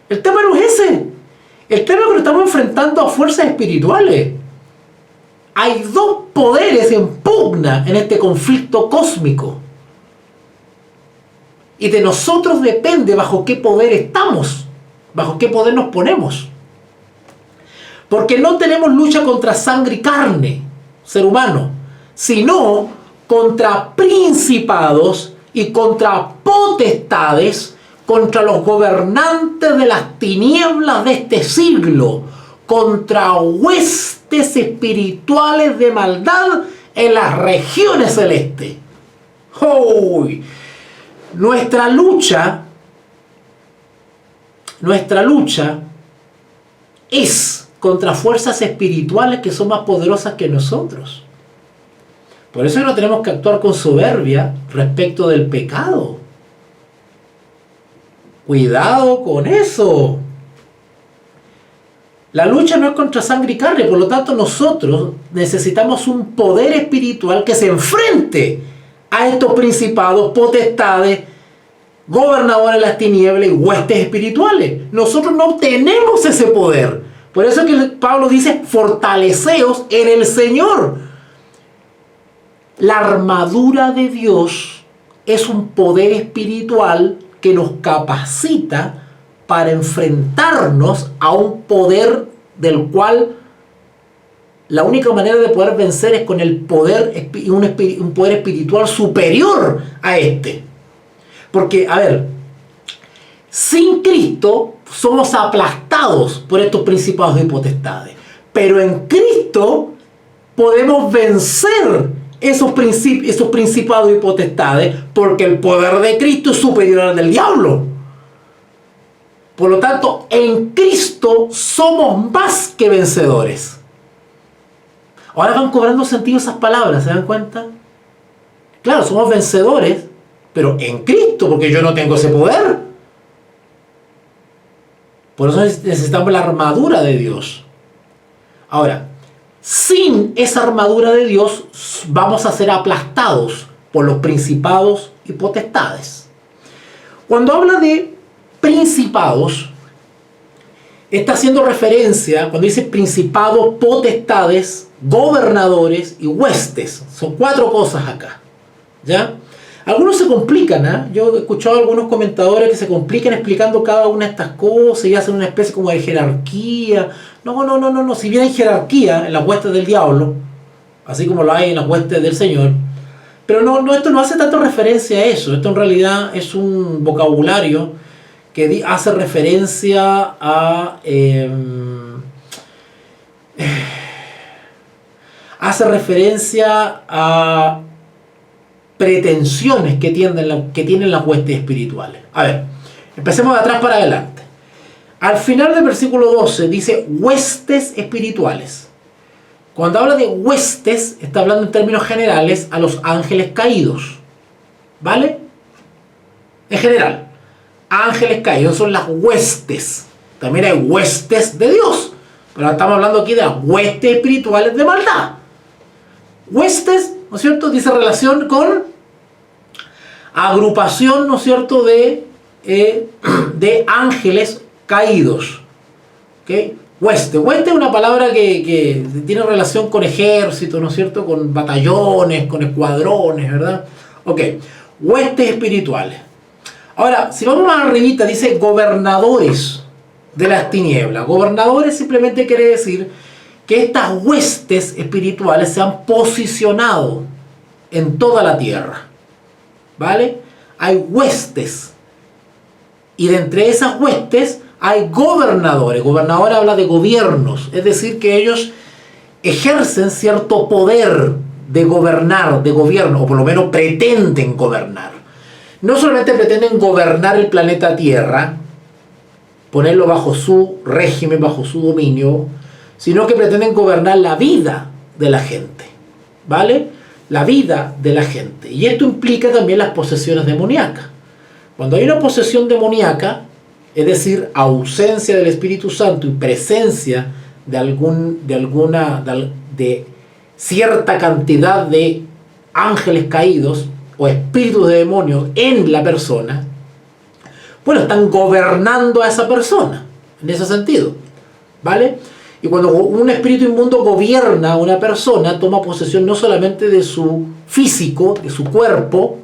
El tema no es ese. El tema es que nos estamos enfrentando a fuerzas espirituales. Hay dos poderes en pugna en este conflicto cósmico. Y de nosotros depende bajo qué poder estamos, bajo qué poder nos ponemos. Porque no tenemos lucha contra sangre y carne, ser humano, sino contra principados y contra potestades, contra los gobernantes de las tinieblas de este siglo, contra huestes espirituales de maldad en las regiones celestes. ¡Uy! Nuestra lucha es contra fuerzas espirituales que son más poderosas que nosotros. Por eso no tenemos que actuar con soberbia respecto del pecado. Cuidado con eso. La lucha no es contra sangre y carne, por lo tanto nosotros necesitamos un poder espiritual que se enfrente a estos principados, potestades, gobernadores de las tinieblas y huestes espirituales. Nosotros no tenemos ese poder. Por eso es que Pablo dice, fortaleceos en el Señor. La armadura de Dios es un poder espiritual que nos capacita para enfrentarnos a un poder del cual la única manera de poder vencer es con el poder, un poder espiritual superior a este. Porque, a ver, sin Cristo somos aplastados por estos principados y potestades. Pero en Cristo podemos vencer esos principados y potestades porque el poder de Cristo es superior al del diablo. Por lo tanto, en Cristo somos más que vencedores. Ahora van cobrando sentido esas palabras, ¿se dan cuenta? Claro, somos vencedores, pero en Cristo, porque yo no tengo ese poder. Por eso necesitamos la armadura de Dios. Ahora, sin esa armadura de Dios, vamos a ser aplastados por los principados y potestades. Cuando habla de principados, está haciendo referencia, cuando dice principados, potestades, gobernadores y huestes. Son 4 cosas acá, ¿ya? Algunos se complican, ¿eh? Yo he escuchado a algunos comentadores que se complican explicando cada una de estas cosas y hacen una especie como de jerarquía. No. Si bien hay jerarquía en las huestes del diablo, así como lo hay en las huestes del Señor, pero esto no hace tanto referencia a eso. Esto en realidad es un vocabulario que hace referencia a pretensiones que tienen las huestes espirituales. A ver, empecemos de atrás para adelante. Al final del versículo 12 dice huestes espirituales. Cuando habla de huestes, está hablando en términos generales a los ángeles caídos. ¿Vale? En general, ángeles caídos son las huestes. También hay huestes de Dios, pero estamos hablando aquí de las huestes espirituales de maldad. Huestes, ¿no es cierto?, dice relación con agrupación, ¿no es cierto?, de ángeles caídos. ¿Okay? Hueste es una palabra que tiene relación con ejército, ¿no es cierto?, con batallones, con escuadrones, ¿verdad? Ok, huestes espirituales. Ahora, si vamos más arribita, dice gobernadores de las tinieblas. Gobernadores simplemente quiere decir que estas huestes espirituales se han posicionado en toda la tierra. ¿Vale? Hay huestes. Y de entre esas huestes hay gobernadores. Gobernador habla de gobiernos. Es decir, que ellos ejercen cierto poder de gobernar, de gobierno, o por lo menos pretenden gobernar. No solamente pretenden gobernar el planeta Tierra, ponerlo bajo su régimen, bajo su dominio, sino que pretenden gobernar la vida de la gente. ¿Vale? La vida de la gente. Y esto implica también las posesiones demoníacas. Cuando hay una posesión demoníaca, es decir, ausencia del Espíritu Santo y presencia de cierta cantidad de ángeles caídos o espíritus de demonios en la persona, bueno, están gobernando a esa persona, en ese sentido, ¿vale? Y cuando un espíritu inmundo gobierna a una persona, toma posesión no solamente de su físico, de su cuerpo,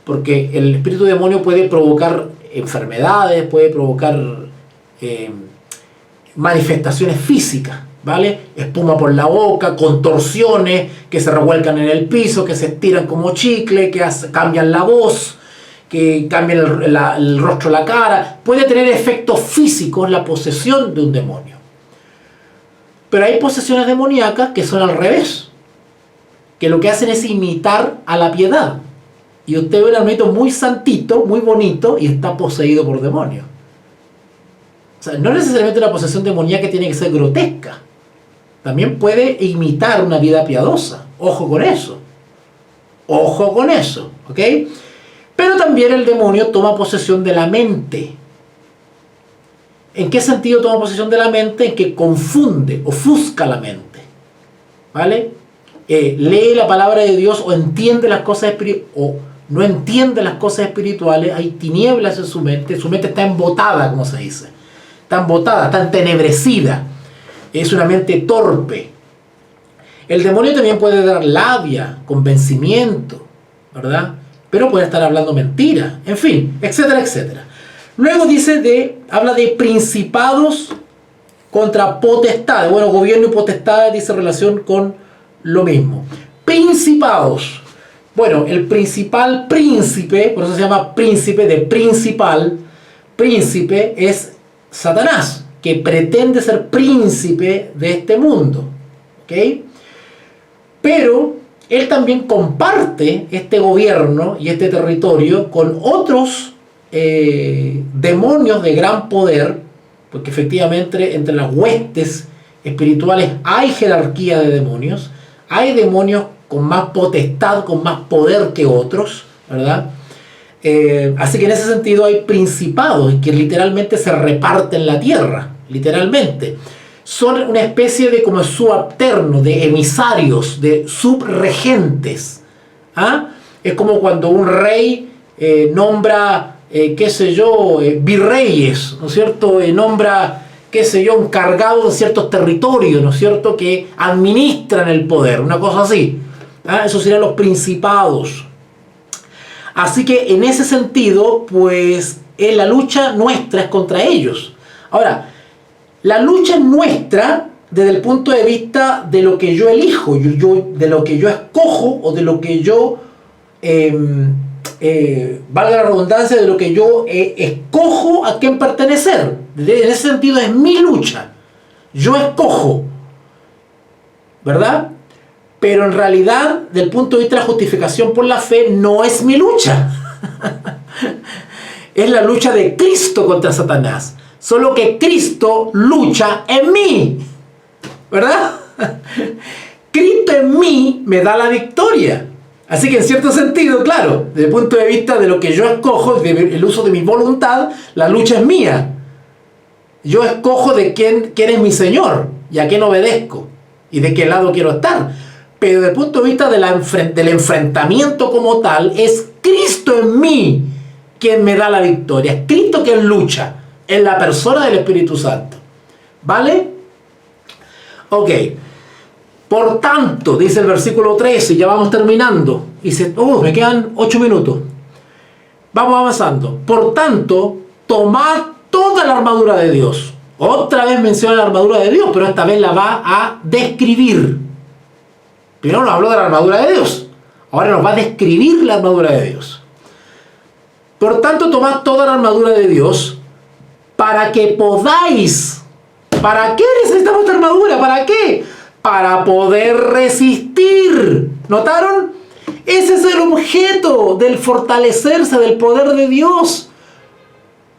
porque el espíritu demonio puede provocar enfermedades, puede provocar manifestaciones físicas, ¿vale? Espuma por la boca, contorsiones que se revuelcan en el piso, que se estiran como chicle, que cambian la voz, que cambian el rostro, la cara. Puede tener efectos físicos la posesión de un demonio. Pero hay posesiones demoníacas que son al revés, que lo que hacen es imitar a la piedad. Y usted ve un hermanito muy santito, muy bonito, y está poseído por demonios. O sea, no necesariamente una posesión demoníaca tiene que ser grotesca. También puede imitar una vida piadosa. Ojo con eso. Ojo con eso. ¿Ok? Pero también el demonio toma posesión de la mente. ¿En qué sentido toma posesión de la mente? En que confunde, ofusca la mente. ¿Vale? Lee la palabra de Dios o entiende las cosas espirituales o no entiende las cosas espirituales. Hay tinieblas en su mente está embotada, como se dice. Está embotada, está entenebrecida. Es una mente torpe. El demonio también puede dar labia, convencimiento, ¿verdad? Pero puede estar hablando mentira, en fin, etcétera, etcétera. Luego habla de principados contra potestades. Bueno, gobierno y potestades dice relación con lo mismo. Principados. Bueno, el principal príncipe, por eso se llama príncipe de principal, príncipe es Satanás, que pretende ser príncipe de este mundo. ¿Ok? Pero él también comparte este gobierno y este territorio con otros demonios de gran poder, porque efectivamente entre las huestes espirituales hay jerarquía de demonios, hay demonios con más potestad, con más poder que otros, ¿verdad? Así que en ese sentido hay principados que literalmente se reparten la tierra, literalmente. Son una especie de como subalternos, de emisarios, de subregentes. ¿Ah? Es como cuando un rey nombra, qué sé yo, virreyes, ¿no es cierto? Nombra, qué sé yo, encargados de ciertos territorios, ¿no es cierto?, que administran el poder, una cosa así. Eso serían los principados. Así que en ese sentido, pues la lucha nuestra es contra ellos. Ahora, la lucha nuestra desde el punto de vista de lo que yo elijo, de lo que yo escojo, o de lo que yo, valga la redundancia, de lo que yo escojo a quién pertenecer. En ese sentido es mi lucha. Yo escojo, ¿verdad? Pero en realidad, desde el punto de vista de la justificación por la fe, no es mi lucha. Es la lucha de Cristo contra Satanás. Solo que Cristo lucha en mí, ¿verdad? Cristo en mí me da la victoria. Así que en cierto sentido, claro, desde el punto de vista de lo que yo escojo, el uso de mi voluntad, la lucha es mía. Yo escojo de quién es mi Señor y a quién obedezco y de qué lado quiero estar. Pero desde el punto de vista del enfrentamiento como tal, es Cristo en mí quien me da la victoria. Es Cristo quien lucha en la persona del Espíritu Santo. ¿Vale? Ok. Por tanto, dice el versículo 13, ya vamos terminando. Dice, me quedan 8 minutos. Vamos avanzando. Por tanto, tomad toda la armadura de Dios. Otra vez menciona la armadura de Dios, pero esta vez la va a describir. Primero nos habló de la armadura de Dios. Ahora nos va a describir la armadura de Dios. Por tanto, tomad toda la armadura de Dios para que podáis. ¿Para qué necesitamos esta armadura? ¿Para qué? Para poder resistir. ¿Notaron? Ese es el objeto del fortalecerse del poder de Dios.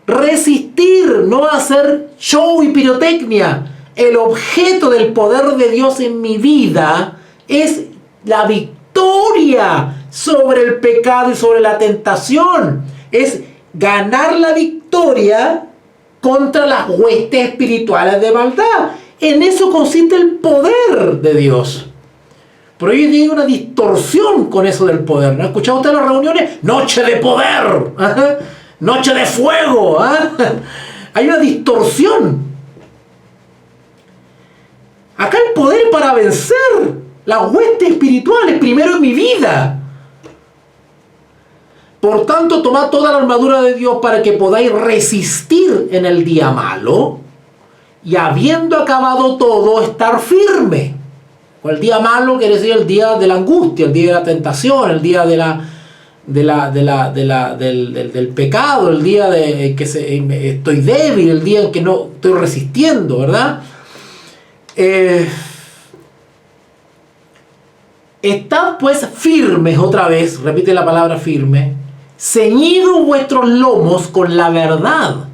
Resistir, no hacer show y pirotecnia. El objeto del poder de Dios en mi vida es la victoria sobre el pecado y sobre la tentación. Es ganar la victoria contra las huestes espirituales de maldad. En eso consiste el poder de Dios. Pero hoy hay una distorsión con eso del poder. ¿No ha escuchado usted las reuniones? Noche de poder, noche de fuego. Hay una distorsión. Acá el poder para vencer las huestes espirituales primero en mi vida. Por tanto, tomad toda la armadura de Dios para que podáis resistir en el día malo y habiendo acabado todo, estar firme. O el día malo quiere decir el día de la angustia, el día de la tentación, el día del pecado, el día de que estoy débil, el día en que no estoy resistiendo, ¿verdad? Estad pues firmes, otra vez, repite la palabra firme, ceñidos vuestros lomos con la verdad.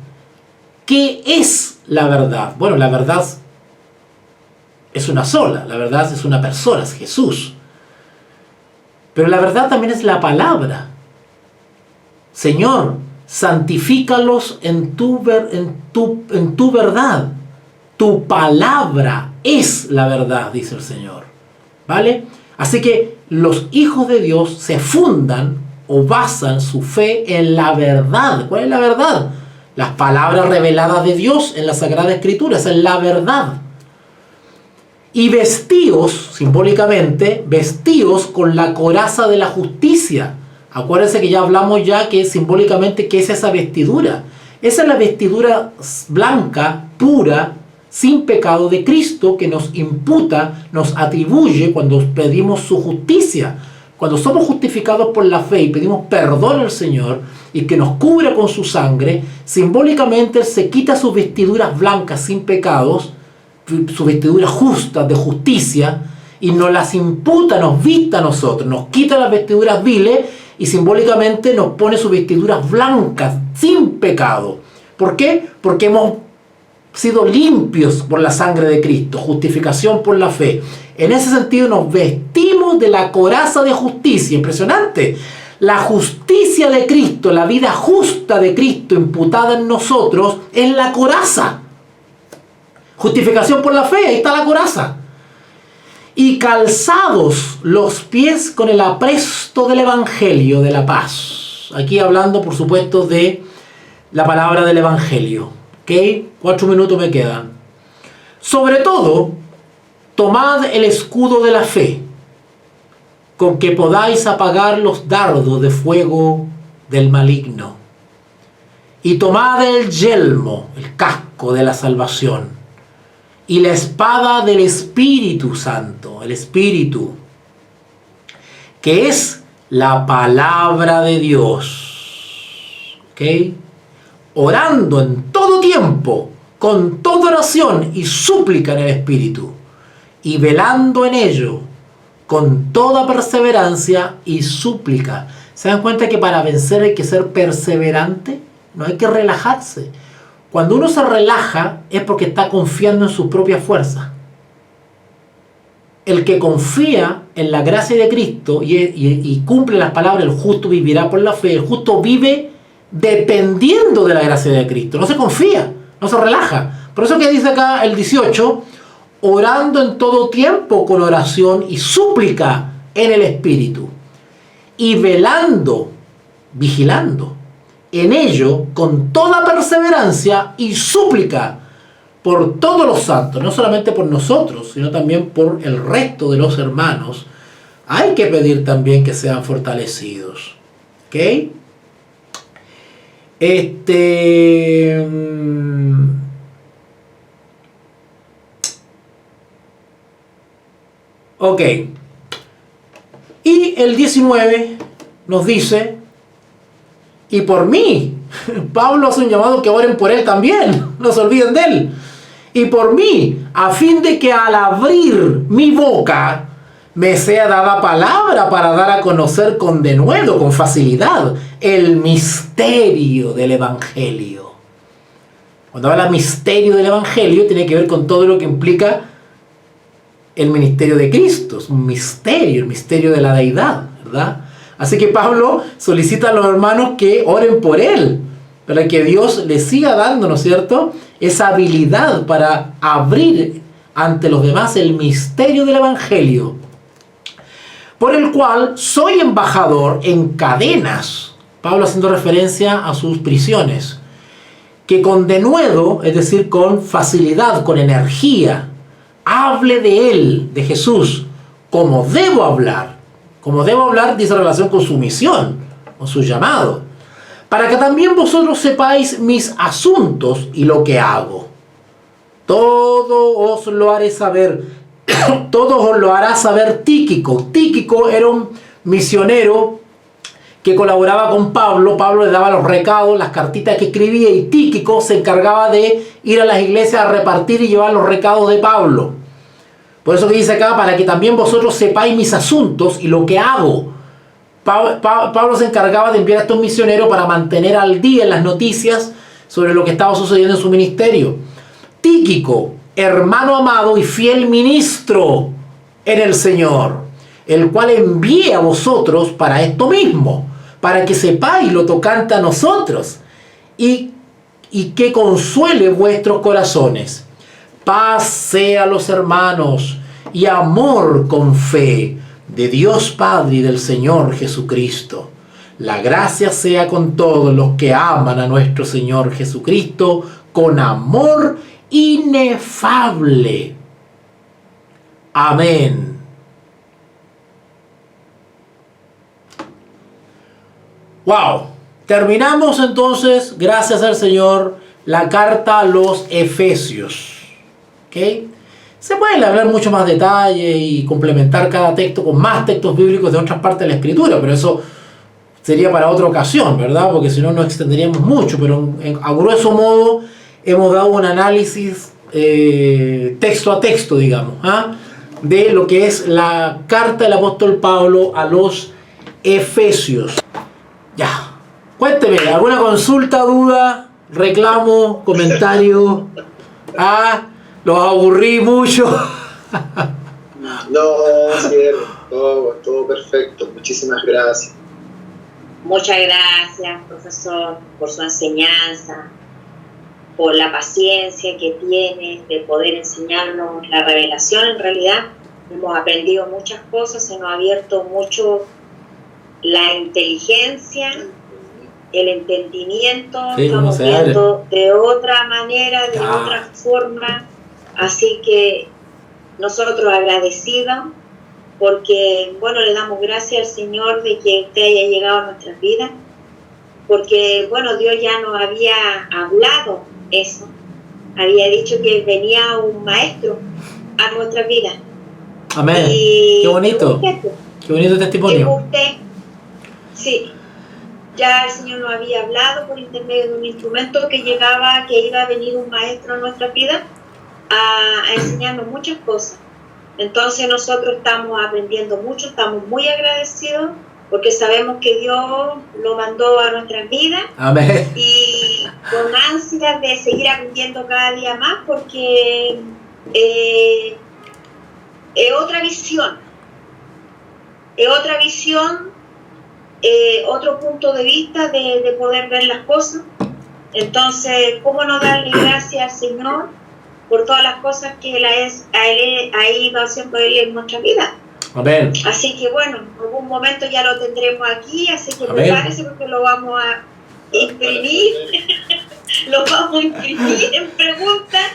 ¿Qué es la verdad? Bueno, la verdad es una sola, la verdad es una persona, es Jesús. Pero la verdad también es la palabra. Señor, santifícalos en tu verdad. Tu palabra es la verdad, dice el Señor. ¿Vale? Así que los hijos de Dios se fundan o basan su fe en la verdad. ¿Cuál es la verdad? Las palabras reveladas de Dios en la Sagrada Escritura. Esa es la verdad. Y vestíos, simbólicamente, vestíos con la coraza de la justicia. Acuérdense que ya hablamos ya que simbólicamente, ¿qué es esa vestidura? Esa es la vestidura blanca, pura, sin pecado de Cristo, que nos imputa, nos atribuye cuando pedimos su justicia. Cuando somos justificados por la fe y pedimos perdón al Señor y que nos cubra con su sangre, simbólicamente Él se quita sus vestiduras blancas sin pecados, sus vestiduras justas de justicia, y nos las imputa, nos vista a nosotros, nos quita las vestiduras viles y simbólicamente nos pone sus vestiduras blancas sin pecado. ¿Por qué? Porque hemos sido limpios por la sangre de Cristo, justificación por la fe. En ese sentido nos vestimos de la coraza de justicia. Impresionante. La justicia de Cristo, la vida justa de Cristo imputada en nosotros es la coraza. Justificación por la fe, ahí está la coraza. y calzados los pies con el apresto del Evangelio de la paz. Aquí hablando, por supuesto, de la palabra del Evangelio. ¿Ok? 4 minutos me quedan. Sobre todo, tomad el escudo de la fe, con que podáis apagar los dardos de fuego del maligno. Y tomad el yelmo, el casco de la salvación, y la espada del Espíritu Santo, el Espíritu, que es la palabra de Dios. ¿Ok? Orando en todo tiempo, con toda oración y súplica en el Espíritu, y velando en ello, con toda perseverancia y súplica. ¿Se dan cuenta que para vencer hay que ser perseverante? No hay que relajarse. Cuando uno se relaja es porque está confiando en sus propias fuerzas. El que confía en la gracia de Cristo y cumple las palabras, el justo vivirá por la fe. El justo vive dependiendo de la gracia de Cristo. No se confía, no se relaja. Por eso que dice acá el 18, orando en todo tiempo con oración y súplica en el Espíritu, y velando, vigilando en ello con toda perseverancia y súplica por todos los santos, no solamente por nosotros, sino también por el resto de los hermanos. Hay que pedir también que sean fortalecidos. ¿Ok? Ok. Y el 19 nos dice, y por mí, Pablo hace un llamado que oren por él también, no se olviden de él. Y por mí, a fin de que al abrir mi boca me sea dada palabra para dar a conocer con denuedo, con facilidad, el misterio del Evangelio. Cuando habla misterio del Evangelio, tiene que ver con todo lo que implica el ministerio de Cristo. Es un misterio, el misterio de la deidad, ¿verdad? Así que Pablo solicita a los hermanos que oren por él, para que Dios le siga dando, ¿no es cierto?, esa habilidad para abrir ante los demás el misterio del Evangelio, por el cual soy embajador en cadenas. Pablo haciendo referencia a sus prisiones, que con denuedo, es decir, con facilidad, con energía, hable de él, de Jesús, como debo hablar. Como debo hablar dice relación con su misión, con su llamado, para que también vosotros sepáis mis asuntos y lo que hago. Todo os lo haré saber, todo os lo hará saber Tíquico. Tíquico era un misionero que colaboraba con Pablo. Pablo le daba los recados, las cartitas que escribía, y Tíquico se encargaba de ir a las iglesias a repartir y llevar los recados de Pablo. Por eso que dice acá, para que también vosotros sepáis mis asuntos y lo que hago. Pablo se encargaba de enviar a estos misioneros para mantener al día en las noticias sobre lo que estaba sucediendo en su ministerio. Tíquico, hermano amado y fiel ministro en el Señor, el cual envié a vosotros para esto mismo, para que sepáis lo tocante a nosotros y que consuele vuestros corazones. Paz sea a los hermanos y amor con fe de Dios Padre y del Señor Jesucristo. La gracia sea con todos los que aman a nuestro Señor Jesucristo con amor inefable. Amén. Wow. Terminamos entonces, gracias al Señor, la carta a los Efesios. ¿Okay? Se pueden hablar mucho más detalle y complementar cada texto con más textos bíblicos de otras partes de la Escritura, pero eso sería para otra ocasión, ¿verdad? Porque si no nos extenderíamos mucho, pero a grueso modo hemos dado un análisis texto a texto, digamos, de lo que es la carta del apóstol Pablo a los Efesios. Ya, cuénteme, ¿alguna consulta, duda, reclamo, comentario? Los aburrí mucho. No, cierto, todo perfecto. Muchísimas gracias. Muchas gracias, profesor, por su enseñanza, por la paciencia que tiene de poder enseñarnos la revelación en realidad hemos aprendido muchas cosas, se nos ha abierto mucho la inteligencia, el entendimiento, Sí, estamos viendo de otra manera, de otra forma, así que nosotros agradecidos, porque, bueno, le damos gracias al Señor de que usted haya llegado a nuestras vidas, porque, bueno, Dios ya nos había hablado eso, había dicho que venía un maestro a nuestras vidas. Amén. Y qué bonito. Qué bonito testimonio. Usted, sí, ya el Señor nos había hablado por intermedio de un instrumento que llegaba, que iba a venir un maestro a nuestra vida a enseñarnos muchas cosas. Entonces nosotros estamos aprendiendo mucho, estamos muy agradecidos porque sabemos que Dios lo mandó a nuestras vidas. Amén. Y con ansias de seguir aprendiendo cada día más porque es otra visión, otro punto de vista de poder ver las cosas. Entonces, ¿cómo no darle gracias al Señor por todas las cosas que Él ha ido haciendo Él en nuestra vida? Amén. Así que bueno, en algún momento ya lo tendremos aquí, así que prepárese porque lo vamos a imprimir. Lo vamos a imprimir en preguntas.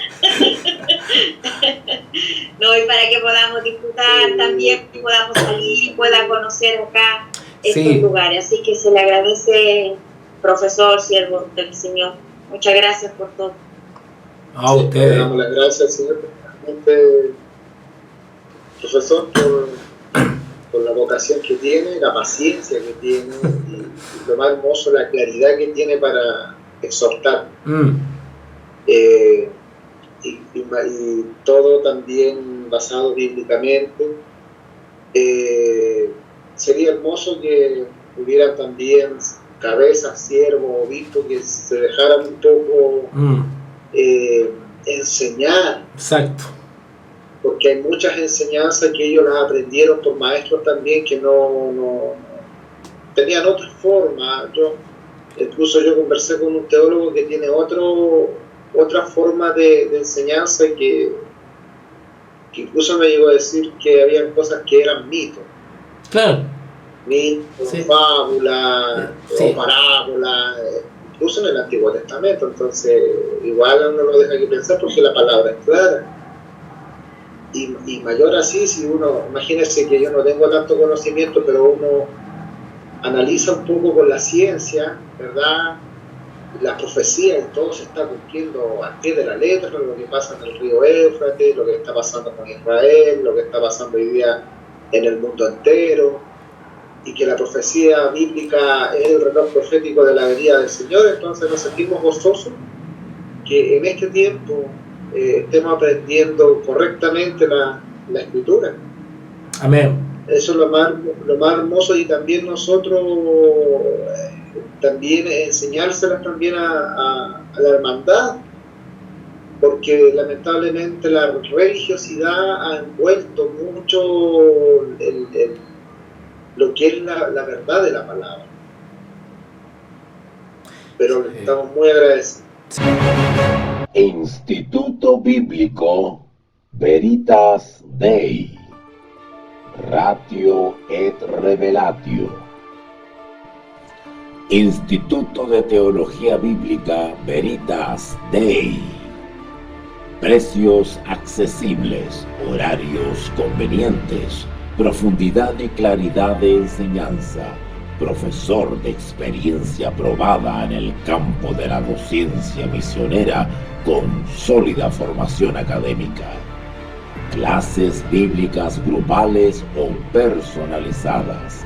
No, y para que podamos disfrutar también, y podamos salir y pueda conocer acá estos lugares. Así que se le agradece, profesor, siervo del Señor. Muchas gracias por todo. A ustedes. Le damos las gracias, señor, profesor, por la vocación que tiene, la paciencia que tiene y lo más hermoso, la claridad que tiene para exhortar. Y todo también basado bíblicamente. Sería hermoso que hubieran también cabezas, siervos, obispos que se dejaran un poco enseñar. Exacto. Porque hay muchas enseñanzas que ellos las aprendieron por maestros también que no tenían otra forma. Incluso yo conversé con un teólogo que tiene otra forma de enseñanza que incluso me llegó a decir que había cosas que eran mitos. Claro. Mitos, fábulas, o parábolas, incluso en el Antiguo Testamento. Entonces, igual uno lo deja que pensar porque la palabra es clara. Y mayor así, si uno, imagínense que yo no tengo tanto conocimiento, pero uno analiza un poco con la ciencia, ¿verdad? La profecía y todo se está cumpliendo al pie de la letra, lo que pasa en el río Éufrates, lo que está pasando con Israel, lo que está pasando hoy día en el mundo entero, y que la profecía bíblica es el reloj profético de la venida del Señor. Entonces nos sentimos gozosos que en este tiempo estemos aprendiendo correctamente la Escritura. Amén. Eso es lo más hermoso, y también nosotros también enseñárselas también a la hermandad, porque lamentablemente la religiosidad ha envuelto mucho lo que es la verdad de la palabra. Pero estamos muy agradecidos. Instituto Bíblico Veritas Dei, Ratio et Revelatio. Instituto de Teología Bíblica Veritas Dei. Precios accesibles, horarios convenientes, profundidad y claridad de enseñanza, profesor de experiencia probada en el campo de la docencia misionera con sólida formación académica, clases bíblicas grupales o personalizadas,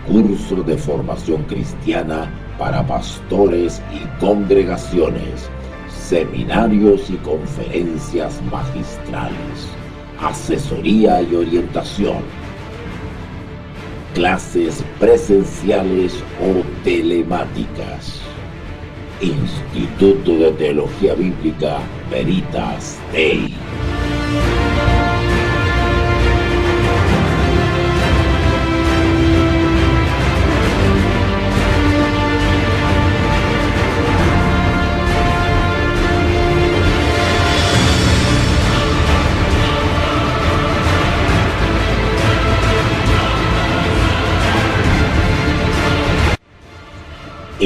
curso de formación cristiana para pastores y congregaciones, seminarios y conferencias magistrales, asesoría y orientación, clases presenciales o telemáticas. Instituto de Teología Bíblica Veritas Dei.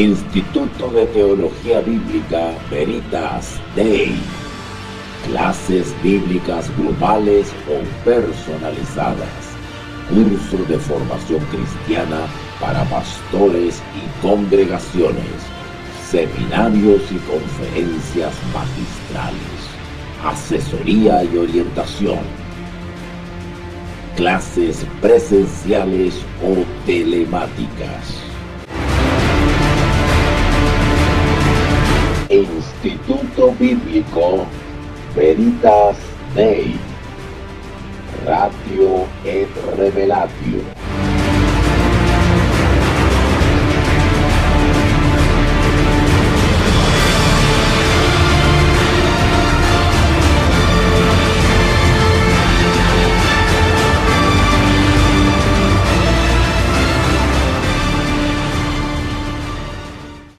Instituto de Teología Bíblica Veritas Dei. Clases bíblicas grupales o personalizadas. Curso de formación cristiana para pastores y congregaciones. Seminarios y conferencias magistrales. Asesoría y orientación. Clases presenciales o telemáticas. Instituto Bíblico Veritas Dei. Ratio et Revelatio.